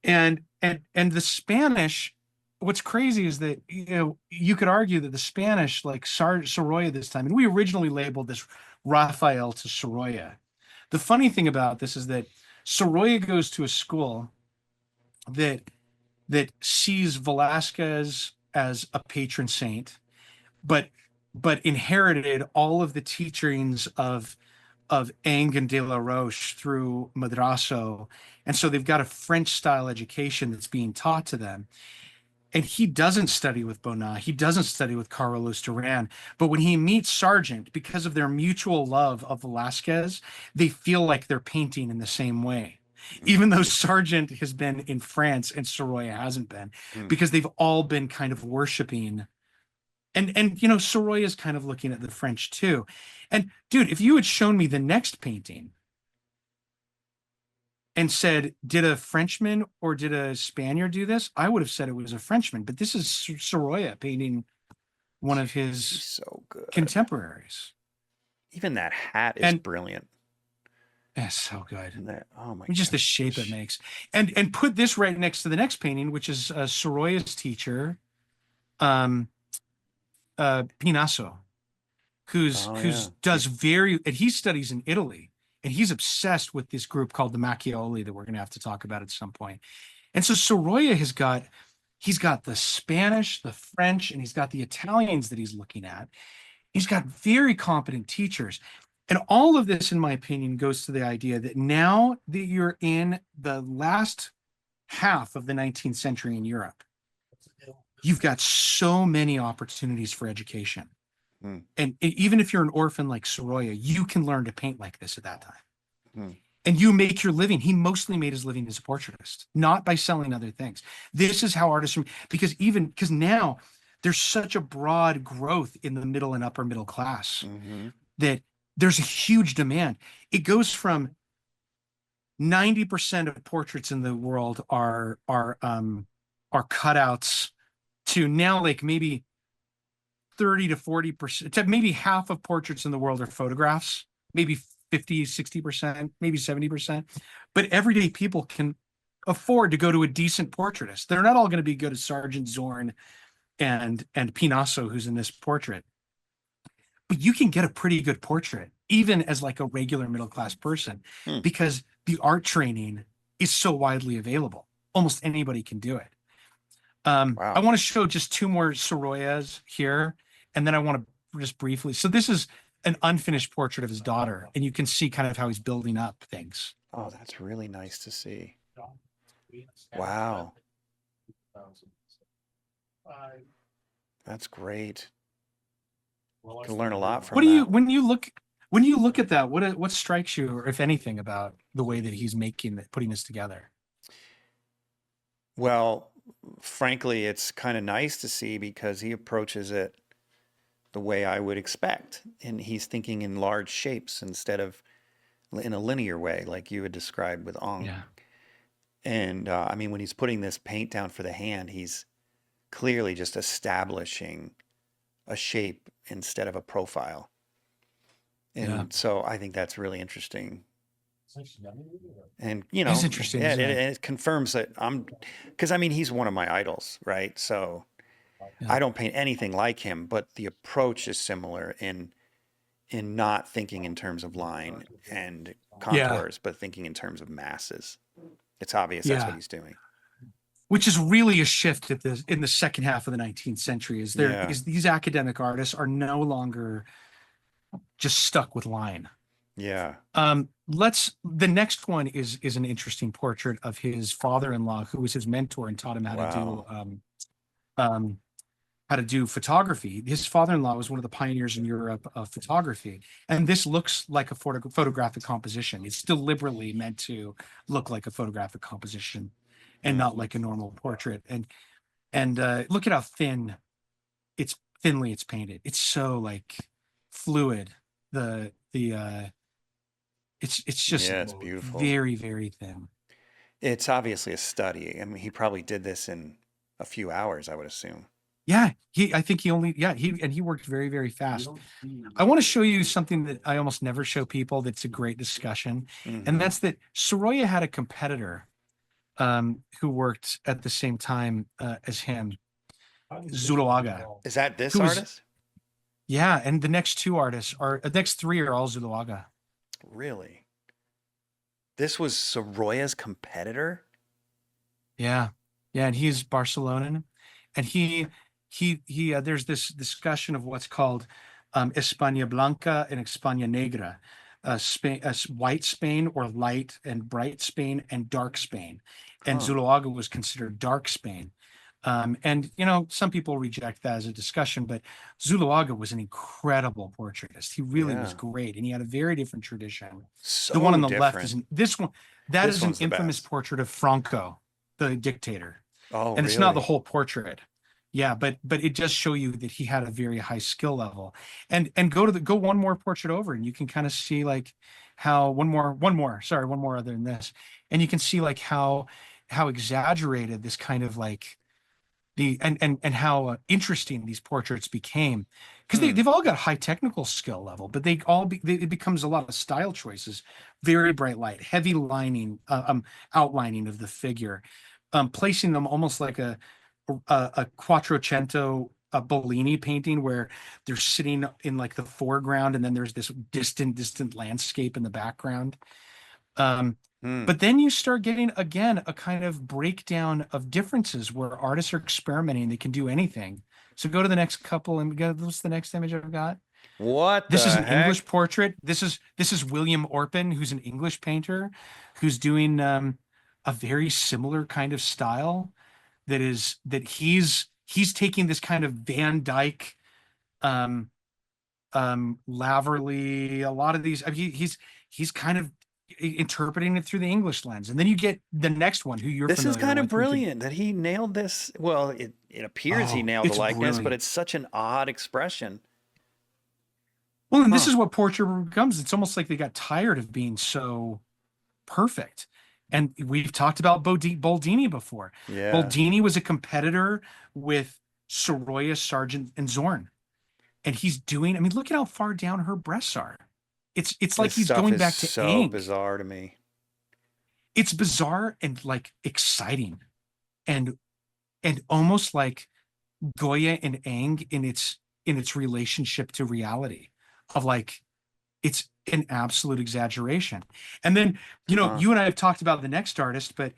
And the Spanish, what's crazy is that, you know, you could argue that the Spanish, like Sorolla this time, and we originally labeled this Raphael to Sorolla. The funny thing about this is that Sorolla goes to a school that sees Velasquez as a patron saint, but inherited all of the teachings of Eng and De La Roche through Madraso. And so they've got a French style education that's being taught to them. And he doesn't study with Bonnat. He doesn't study with Carlos Duran. But when he meets Sargent, because of their mutual love of Velasquez, they feel like they're painting in the same way. Even though Sargent has been in France and Sorolla hasn't been, because they've all been kind of worshiping. And you know, Sorolla is kind of looking at the French too. And dude, if you had shown me the next painting and said, did a Frenchman or did a Spaniard do this? I would have said it was a Frenchman, but this is Sorolla painting one of He's his so good. contemporaries. Even that hat is And- brilliant. That's so good. And that, oh my Just the shape it makes. And put this right next to the next painting, which is Sorolla's teacher, Pinasso, who's does very, and he studies in Italy, and he's obsessed with this group called the Macchioli that we're going to have to talk about at some point. And so Sorolla he's got the Spanish, the French, and he's got the Italians that he's looking at. He's got very competent teachers. And all of this, in my opinion, goes to the idea that now that you're in the last half of the 19th century in Europe, you've got so many opportunities for education. And even if you're an orphan like Sorolla, you can learn to paint like this at that time. And you make your living. He mostly made his living as a portraitist, not by selling other things. This is how artists, because now there's such a broad growth in the middle and upper middle class that there's a huge demand. It goes from 90% of portraits in the world are cutouts to now like maybe 30 to 40%, to maybe half of portraits in the world are photographs, maybe 50, 60%, maybe 70%. But everyday people can afford to go to a decent portraitist. They're not all going to be good as Sargent, Zorn, and Pinasso, who's in this portrait. But you can get a pretty good portrait, even as like a regular middle-class person, because the art training is so widely available. Almost anybody can do it. Wow. I want to show just two more Sorollas here, and then I want to just briefly. So this is an unfinished portrait of his daughter, and you can see kind of how he's building up things. Oh, that's really nice to see. Wow. That's great. Can learn a lot from What do you that. when you look at that? What strikes you, or if anything, about the way that he's putting this together? Well, frankly, it's kind of nice to see because he approaches it the way I would expect. And he's thinking in large shapes instead of in a linear way, like you had described with Ong. Yeah. And I mean, when he's putting this paint down for the hand, he's clearly just establishing a shape instead of a profile. And so I think that's really interesting. And, you know, It's interesting, yeah, isn't it? and it confirms that because I mean, he's one of my idols, right? So I don't paint anything like him, but the approach is similar in not thinking in terms of line and contours, but thinking in terms of masses. It's obvious that's what he's doing. Which is really a shift in the second half of the 19th century. Is these academic artists are no longer just stuck with line. Yeah. The next one is an interesting portrait of his father-in-law, who was his mentor and taught him how to do photography. His father-in-law was one of the pioneers in Europe of photography. And this looks like a photographic composition. It's deliberately meant to look like a photographic composition and not like a normal portrait. And And look at how thinly it's painted. It's so like fluid. It's just Yeah, it's beautiful. very, very thin. It's obviously a study. I mean, he probably did this in a few hours, I would assume. Yeah, he worked very, very fast. I want to show you something that I almost never show people that's a great discussion. And Mhm. that's that Sorolla had a competitor who worked at the same time as him, Zuloaga. Is that this Who was- artist? Yeah, and the next next three are all Zuloaga. Really? This was Sorolla's competitor? Yeah, yeah, and he's Barcelonan, and he there's this discussion of what's called España Blanca and España Negra, Spain, white Spain or light and bright Spain and dark Spain, and Huh. Zuloaga was considered dark Spain. And some people reject that as a discussion, but Zuloaga was an incredible portraitist. He really was Yeah. great, and he had a very different tradition. So The one on the left different. this one. That This is an one's the infamous best. portrait of Franco, the dictator, Oh, and it's not the really? whole portrait. Yeah, but it does show you that he had a very high skill level. And go one more portrait over, and you can kind of see like how one more other than this, and you can see like how exaggerated this kind of like and how interesting these portraits became, because they've all got high technical skill level, but it becomes a lot of style choices. Very bright light, heavy lining, outlining of the figure, placing them almost like a Quattrocento, a Bellini painting, where they're sitting in like the foreground and then there's this distant landscape in the background. But then you start getting, again, a kind of breakdown of differences where artists are experimenting. They can do anything. So go to the next couple and what's the next image I've got? What This the is an heck? English portrait. This is William Orpin, who's an English painter, who's doing a very similar kind of style. He's taking this kind of Van Dyke, Laverly, a lot of these. I mean, he's kind of interpreting it through the English lens. And then you get the next one, who you're This is familiar kind of with, brilliant that he nailed this. Well, it appears he nailed the it's likeness, but brilliant. it's such an odd expression. Well, and this Huh. is what portrait becomes. It's almost like they got tired of being so perfect. And we've talked about Boldini before. Yeah. Boldini was a competitor with Sorolla, Sargent, and Zorn. And he's doing, I mean, look at how far down her breasts are. It's like This he's stuff going is back to so Eng. bizarre to me. It's bizarre and like exciting and almost like Goya and Eng in its relationship to reality, of like it's an absolute exaggeration. And then Huh. you and I have talked about the next artist, but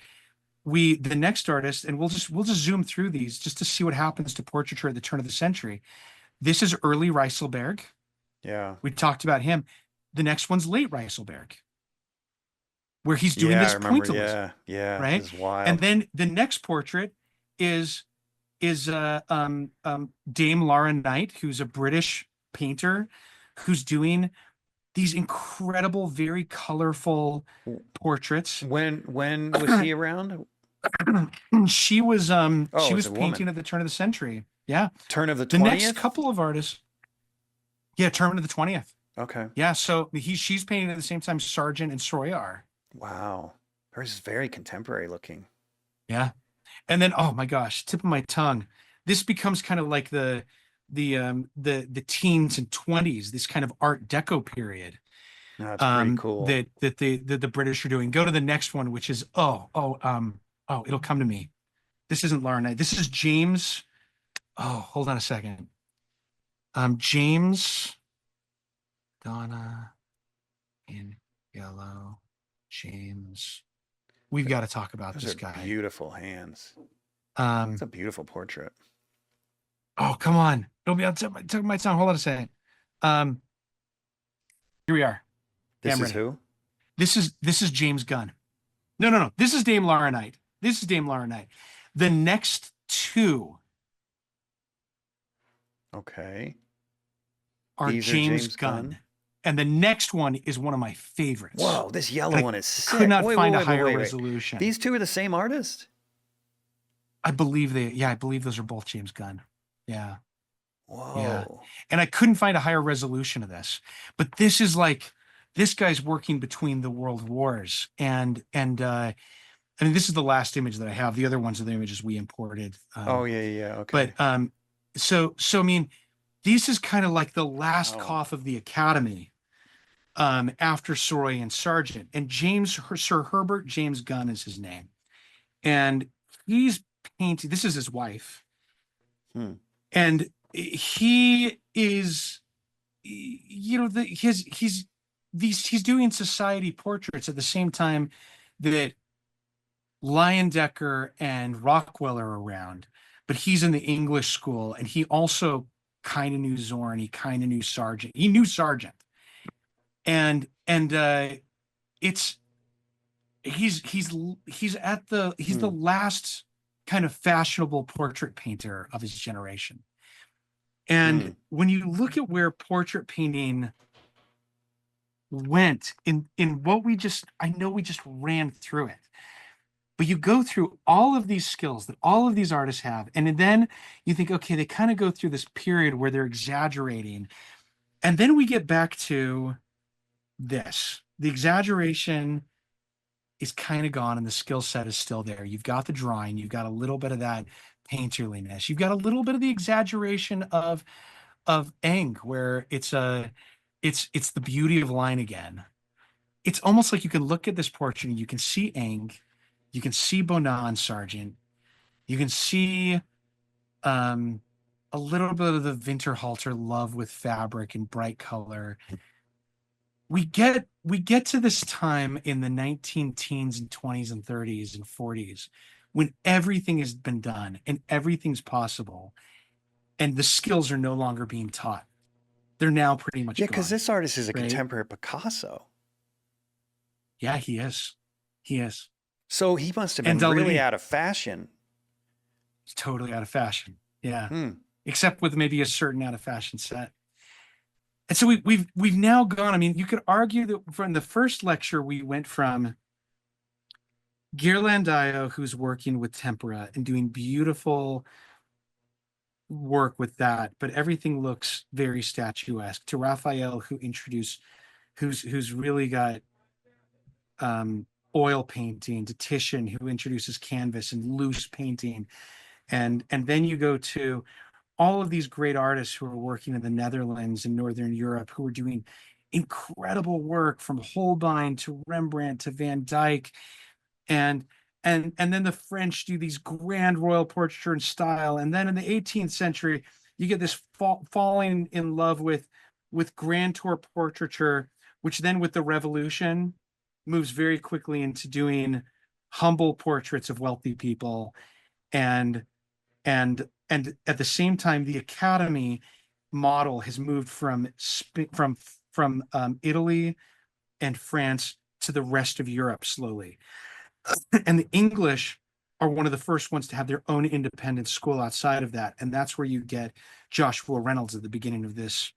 the next artist, and we'll just zoom through these just to see what happens to portraiture at the turn of the century. This is early Reiselberg. Yeah. We talked about him. The next one's late Reiselberg, where he's doing Yeah, this I remember. pointillism. Yeah. Right? This is wild. And then the next portrait is Dame Laura Knight, who's a British painter, who's doing these incredible, very colorful portraits. When was he around? She was Oh, she it's was a painting woman. at the turn of the century. Yeah. Turn of the The 20th? next couple of artists. Yeah, turn of the 20th. Okay. Yeah, so she's painting at the same time Sargent and Sorolla are. Wow. Hers is very contemporary looking. Yeah. And then, oh my gosh, tip of my tongue. This becomes kind of like the teens and 20s, this kind of Art Deco period. No, that's pretty cool. That the British are doing. Go to the next one, which is it'll come to me. This isn't Laura Knight. This is James. Oh, hold on a second. James, Donna in yellow. James. We've got to talk about Those this are guy. beautiful hands. Um, It's a beautiful portrait. oh, come on. Don't be on tip of my tongue. Hold on a second. Here we are. This Yeah, is who? This is James Gunn. No. This is Dame Laura Knight. The next two Okay. are These are James James Gunn. Gunn? And the next one is one of my favorites. Whoa, this yellow I one is sick. could not Wait, find wait, a wait, higher wait, wait. resolution. These two are the same artist? I believe those are both James Gunn. Yeah. Yeah. Whoa. And I couldn't find a higher resolution of this. But this is like this guy's working between the world wars. And I mean this is the last image that I have. The other ones are the images we imported. Oh yeah. But Okay. so I mean, this is kind of like the last Wow. cough of the academy after Soroy and Sargent. And Sir Herbert James Gunn is his name. And he's painting, this is his wife. Hmm. And he is, you know, he's doing society portraits at the same time that Leyendecker and Rockwell are around, but he's in the English school, and he also kind of knew Zorn. He kind of knew Sargent. He knew Sargent, and it's he's the Hmm. last kind of fashionable portrait painter of his generation. And Hmm. when you look at where portrait painting went in what I know we just ran through it, but you go through all of these skills that all of these artists have, and then you think, okay, they kind of go through this period where they're exaggerating, and then we get back to this. The exaggeration is kind of gone, and the skill set is still there. You've got the drawing, you've got a little bit of that painterliness, you've got a little bit of the exaggeration of Eng, where it's the beauty of line again. It's almost like you can look at this portrait and you can see Eng, you can see Bonnat and Sargent, you can see a little bit of the Winterhalter love with fabric and bright color. We get to this time in the 19 teens and 20s and 30s and 40s when everything has been done and everything's possible, and the skills are no longer being taught. They're now pretty much Yeah, because gone, this artist is a right? contemporary Picasso. Yeah, he is. He is. So he must have And been really Dali, out of fashion. he's totally out of fashion. Yeah. Hmm. Except with maybe a certain out of fashion set. And so we've now gone. I mean, you could argue that from the first lecture we went from Ghirlandaio, who's working with tempera and doing beautiful work with that, but everything looks very statuesque, to Raphael, who's really got oil painting, to Titian, who introduces canvas and loose painting, and then you go to all of these great artists who are working in the Netherlands and Northern Europe, who are doing incredible work, from Holbein to Rembrandt to Van Dyck, and and then the French do these grand royal portraiture and style, and then in the 18th century you get this falling in love with grand tour portraiture, which then with the Revolution moves very quickly into doing humble portraits of wealthy people, and and at the same time the Academy model has moved from Italy and France to the rest of Europe slowly. And the English are one of the first ones to have their own independent school outside of that. And that's where you get Joshua Reynolds at the beginning of this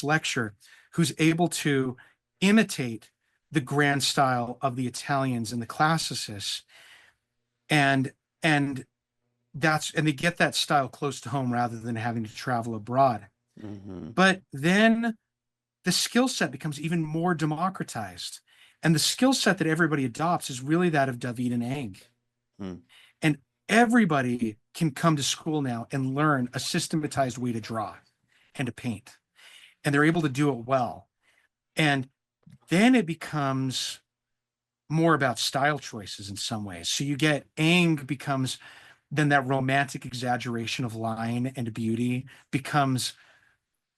lecture, who's able to imitate the grand style of the Italians and the classicists. And and and they get that style close to home rather than having to travel abroad. Mm-hmm. But then the skill set becomes even more democratized. And the skill set that everybody adopts is really that of David and Eng. Hmm. And everybody can come to school now and learn a systematized way to draw and to paint. And they're able to do it well. And then it becomes more about style choices in some ways. So you get Eng becomes then that romantic exaggeration of line and beauty becomes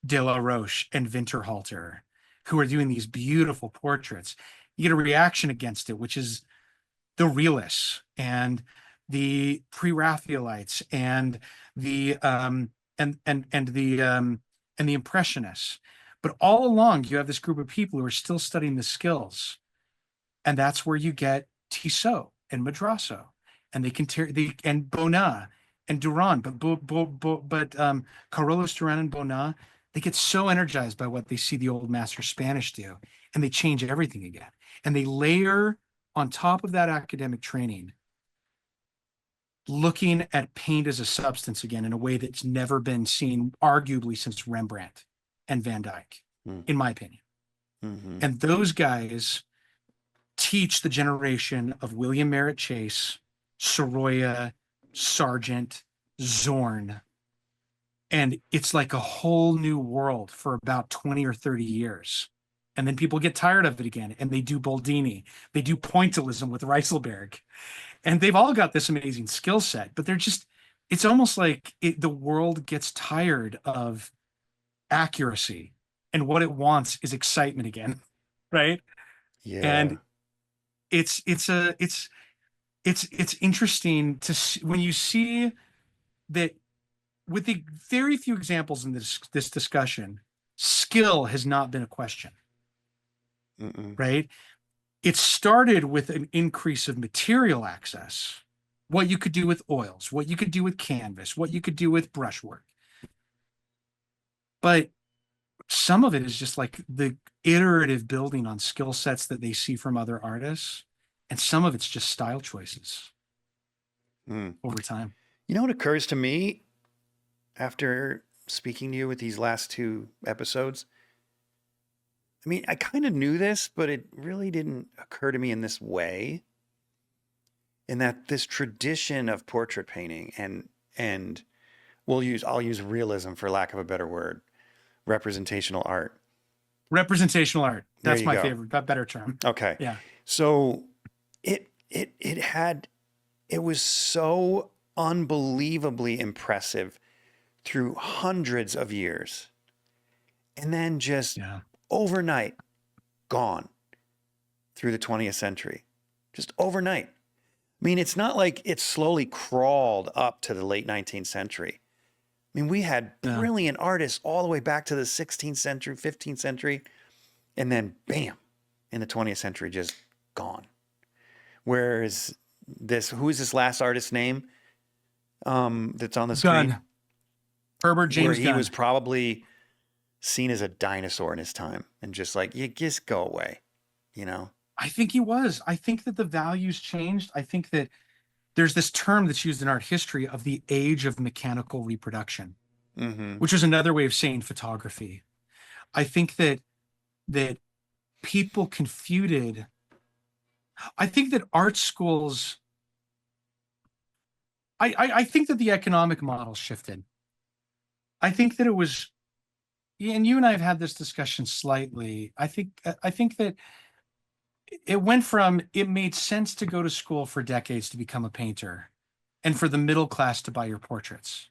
De La Roche and Winterhalter, who are doing these beautiful portraits. You get a reaction against it, which is the realists and the pre-Raphaelites and the and the impressionists. But all along, you have this group of people who are still studying the skills, and that's where you get Tissot and Madrasso, and and Bonnat and Duran, but Carolus Duran and Bonnat, they get so energized by what they see the old master Spanish do, and they change everything again, and they layer on top of that academic training looking at paint as a substance again in a way that's never been seen, arguably, since Rembrandt and Van Dyck, in my opinion. And those guys teach the generation of William Merritt Chase, Sorolla, Sargent, Zorn. And it's like a whole new world for about 20 or 30 years. And then people get tired of it again, and they do Boldini. They do pointillism with Reiselberg. And they've all got this amazing skill set, but they're just, it's almost like the world gets tired of accuracy, and what it wants is excitement again, right? Yeah. And it's interesting to see, when you see that with the very few examples in this discussion, skill has not been a question, right? It started with an increase of material access, what you could do with oils, what you could do with canvas, what you could do with brushwork. But some of it is just like the iterative building on skill sets that they see from other artists. And some of it's just style choices over time. You know what occurs to me after speaking to you with these last 2 episodes? I mean, I kind of knew this, but it really didn't occur to me in this way. In that this tradition of portrait painting and I'll use realism for lack of a better word, representational art. Representational art. That's my go. favorite, that better term. Okay. Yeah. So it was so unbelievably impressive through hundreds of years. And then just overnight gone through the 20th century. Just overnight. I mean, it's not like it slowly crawled up to the late 19th century. I mean, we had brilliant artists all the way back to the 16th century, 15th century, and then bam, in the 20th century, just gone. Whereas who is this last artist's name that's on the screen? Gunn. Herbert James Gunn. He was probably seen as a dinosaur in his time and just like, you just go away, you know? I think he was. I think that the values changed. I think that there's this term that's used in art history of the age of mechanical reproduction, which is another way of saying photography. I think that people confuted. I think that art schools, I think that the economic model shifted. I think that it was, and you and I have had this discussion slightly. I think that it went from, it made sense to go to school for decades to become a painter and for the middle class to buy your portraits,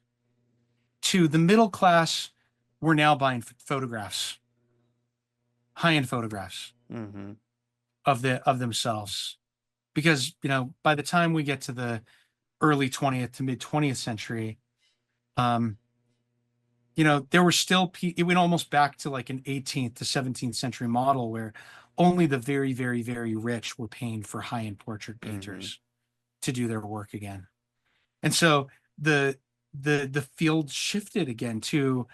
to the middle class, we're now buying photographs, high-end photographs of themselves. Because, you know, by the time we get to the early 20th to mid 20th century, you know, there were still, it went almost back to like an 18th to 17th century model where only the very, very, very rich were paying for high-end portrait painters to do their work again. And so the field shifted again to,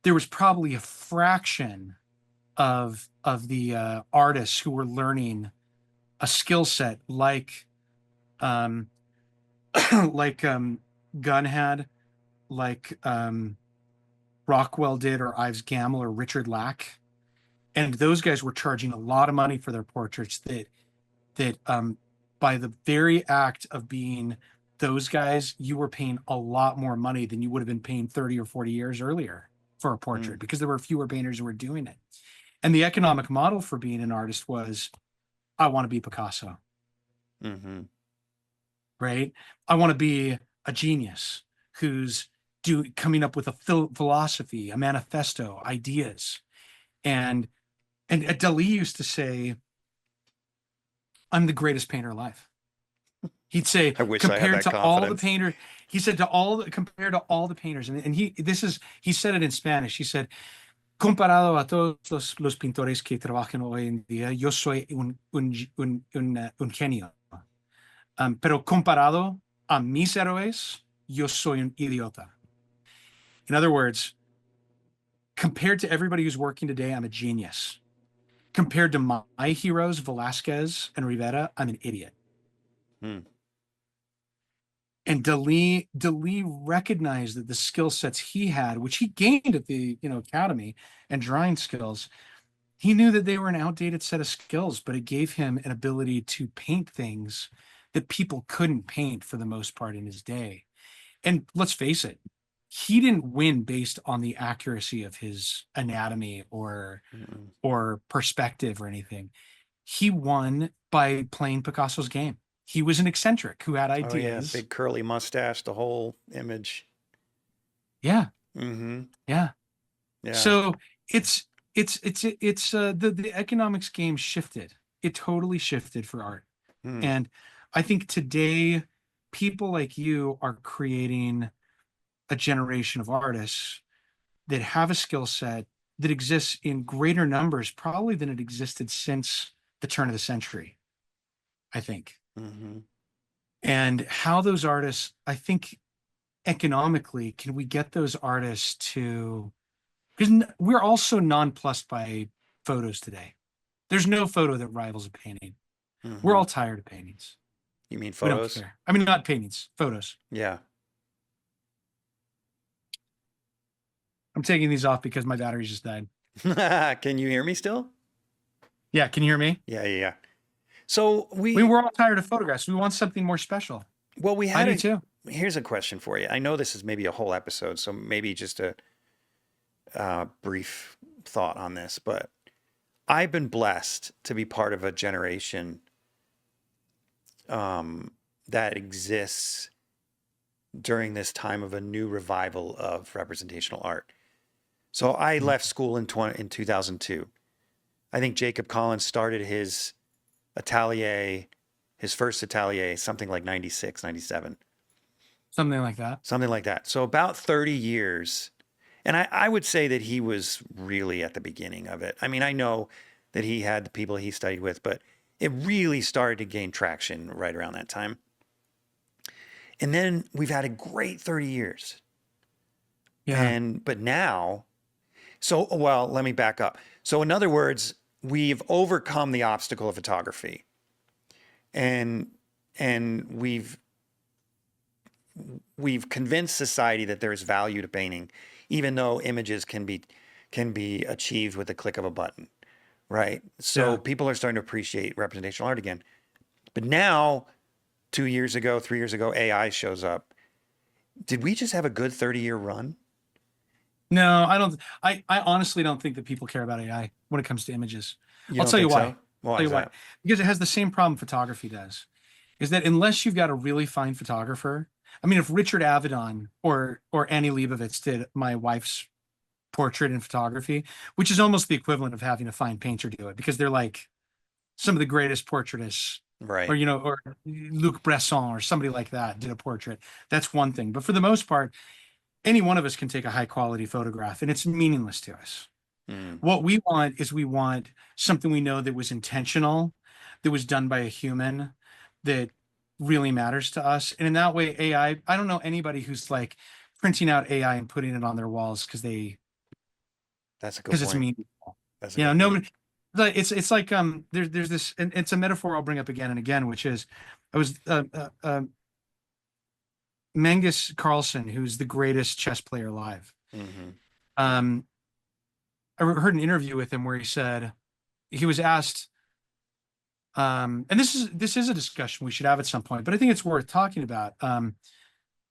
there was probably a fraction of the artists who were learning a skill set like Gunn had, like Rockwell did, or Ives Gammel or Richard Lack. And those guys were charging a lot of money for their portraits that by the very act of being those guys, you were paying a lot more money than you would have been paying 30 or 40 years earlier for a portrait because there were fewer painters who were doing it. And the economic model for being an artist was, I want to be Picasso. Right? I want to be a genius who's coming up with a philosophy, a manifesto, ideas. And Dali used to say, I'm the greatest painter alive. He'd say, I wish I had that confidence. All the painters, he said compared to all the painters, and he said it in Spanish. He said, comparado a todos los pintores que trabajan hoy en día, yo soy un genio. Pero comparado a mis héroes, yo soy un idiota. In other words, compared to everybody who's working today, I'm a genius. Compared to my heroes, Velázquez and Rivera, I'm an idiot. And Dali recognized that the skill sets he had, which he gained at the academy, and drawing skills, he knew that they were an outdated set of skills, but it gave him an ability to paint things that people couldn't paint for the most part in his day. And let's face it, he didn't win based on the accuracy of his anatomy or perspective or anything. He won by playing Picasso's game. He was an eccentric who had ideas. Oh yeah, big curly mustache, the whole image. Yeah. Mm-hmm. Yeah. Yeah. So it's the economics game shifted. It totally shifted for art. And I think today people like you are creating a generation of artists that have a skill set that exists in greater numbers probably than it existed since the turn of the century, I think. And how those artists, I think economically, can we get those artists to, because we're also nonplussed by photos today. There's no photo that rivals a painting. We're all tired of paintings. You mean We don't photos? care. I mean, not paintings, photos. Yeah. I'm taking these off because my batteries just died. Can you hear me still? Yeah, can you hear me? Yeah. So we're all tired of photographs. We want something more special. Well, I do too. Here's a question for you. I know this is maybe a whole episode, so maybe just a brief thought on this, but I've been blessed to be part of a generation that exists during this time of a new revival of representational art. So I left school in 2002. I think Jacob Collins started his atelier, his first atelier, something like 96, 97. Something like that. Something like that. So about 30 years. And I would say that he was really at the beginning of it. I mean, I know that he had the people he studied with, but it really started to gain traction right around that time. And then we've had a great 30 years. Yeah. But now, well, let me back up. So in other words, we've overcome the obstacle of photography. And we've convinced society that there is value to painting, even though images can be achieved with the click of a button, right? So people are starting to appreciate representational art again. But now, 2 years ago, 3 years ago, AI shows up. Did we just have a good 30-year run? No, I don't. I honestly don't think that people care about AI when it comes to images. I'll tell you why. Why is that? Because it has the same problem photography does. Is that unless you've got a really fine photographer, I mean, if Richard Avedon or Annie Leibovitz did my wife's portrait in photography, which is almost the equivalent of having a fine painter do it, because they're like some of the greatest portraitists, right? Or Luc Bresson or somebody like that did a portrait. That's one thing. But for the most part, any one of us can take a high quality photograph and it's meaningless to us. What we want is something we know that was intentional, that was done by a human, that really matters to us. And in that way, AI, I don't know anybody who's like printing out AI and putting it on their walls because that's a good point. It's meaningful. That's nobody. It's like there's this, and it's a metaphor I'll bring up again and again, which is Magnus Carlsen, who's the greatest chess player alive. I heard an interview with him where he said, he was asked, and this is a discussion we should have at some point, but I think it's worth talking about.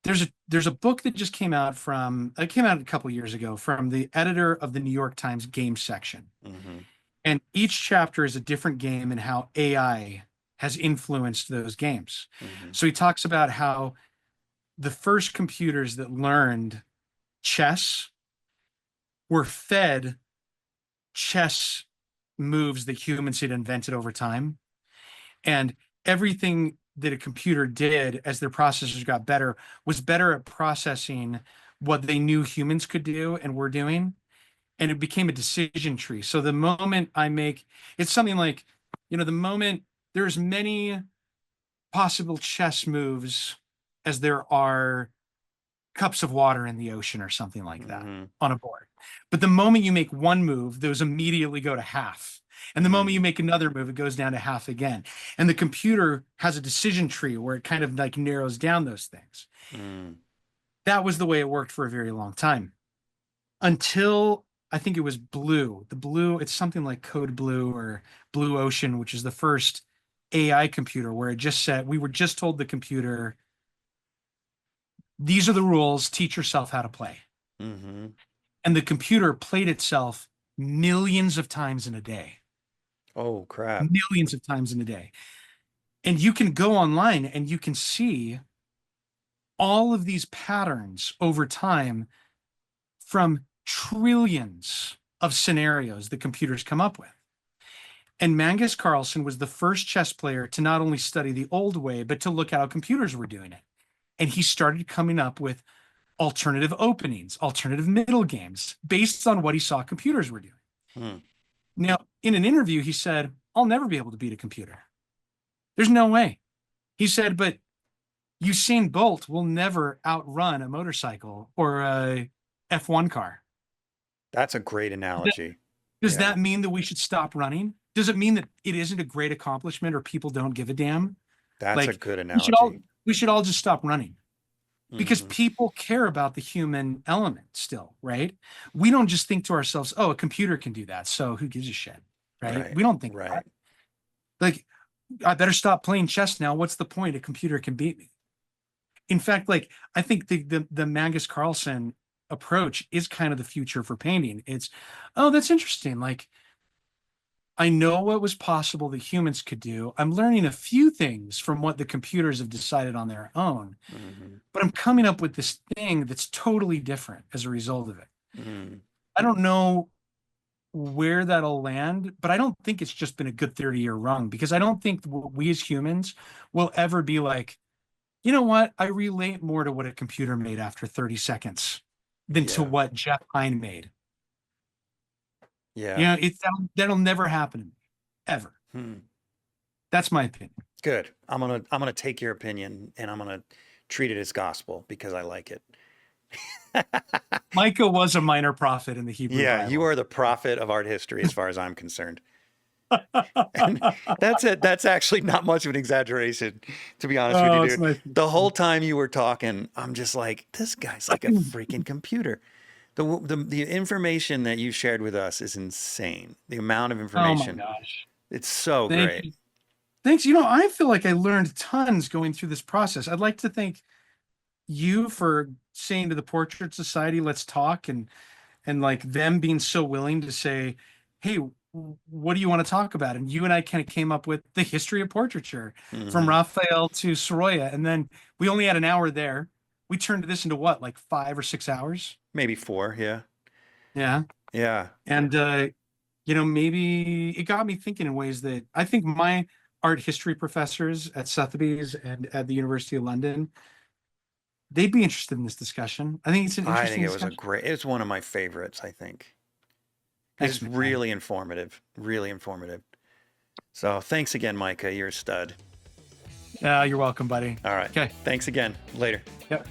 There's a book that just came out a couple of years ago from the editor of the New York Times game section. And each chapter is a different game and how AI has influenced those games. So he talks about how the first computers that learned chess were fed chess moves that humans had invented over time. And everything that a computer did as their processors got better was better at processing what they knew humans could do and were doing. And it became a decision tree. So the moment it's something like, the moment there's many possible chess moves as there are cups of water in the ocean or something like that on a board. But the moment you make one move, those immediately go to half. And the moment you make another move, it goes down to half again. And the computer has a decision tree where it kind of like narrows down those things. That was the way it worked for a very long time. Until I think it was Blue. The Blue, it's something like Code Blue or Blue Ocean, which is the first AI computer where it just said, we were just told the computer, these are the rules, teach yourself how to play. And the computer played itself millions of times in a day. Oh, crap. Millions of times in a day. And you can go online and you can see all of these patterns over time from trillions of scenarios the computers come up with. And Magnus Carlsen was the first chess player to not only study the old way, but to look at how computers were doing it. And he started coming up with alternative openings, alternative middle games based on what he saw computers were doing. Now, in an interview, he said, I'll never be able to beat a computer. There's no way. He said, but Usain Bolt will never outrun a motorcycle or a F1 car. That's a great analogy. Does that mean that we should stop running? Does it mean that it isn't a great accomplishment or people don't give a damn? That's a good analogy. We should all just stop running. Because people care about the human element still, right? We don't just think to ourselves, oh, a computer can do that, so who gives a shit, right? We don't think that. Like, I better stop playing chess now. What's the point? A computer can beat me. In fact, like, I think the Magnus Carlsen approach is kind of the future for painting. It's, oh, that's interesting. Like, I know what was possible that humans could do. I'm learning a few things from what the computers have decided on their own, but I'm coming up with this thing that's totally different as a result of it. I don't know where that'll land, but I don't think it's just been a good 30-year run, because I don't think we as humans will ever be like, you know what? I relate more to what a computer made after 30 seconds than to what Jeff HEIN made. Yeah. You know, that'll never happen to me, ever. That's my opinion. Good. I'm gonna take your opinion and I'm gonna treat it as gospel because I like it. Micah was a minor prophet in the Hebrew Bible. You are the prophet of art history as far as I'm concerned. And that's it. That's actually not much of an exaggeration, to be honest with you, dude. Nice. The whole time you were talking, I'm just like, this guy's like a freaking computer. The information that you shared with us is insane. The amount of information. Oh my gosh. It's so great. You. Thanks. You know, I feel like I learned tons going through this process. I'd like to thank you for saying to the Portrait Society, let's talk, and like them being so willing to say, hey, what do you want to talk about? And you and I kind of came up with the history of portraiture from Raphael to Sorolla. And then we only had an hour there. We turned this into what, like 5 or 6 hours? Maybe 4. Yeah. Yeah. And, you know, maybe it got me thinking in ways that I think my art history professors at Sotheby's and at the University of London, they'd be interested in this discussion. I think it's an interesting discussion. It's one of my favorites, I think. It's really informative, really informative. So thanks again, Micah. You're a stud. You're welcome, buddy. All right. Okay. Thanks again. Later. Yep.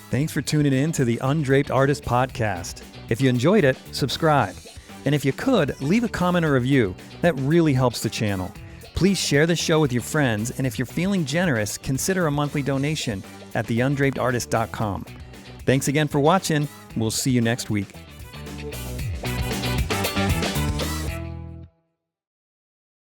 Thanks for tuning in to the Undraped Artist Podcast. If you enjoyed it, subscribe. And if you could, leave a comment or review. That really helps the channel. Please share the show with your friends, and if you're feeling generous, consider a monthly donation at theundrapedartist.com. Thanks again for watching. We'll see you next week.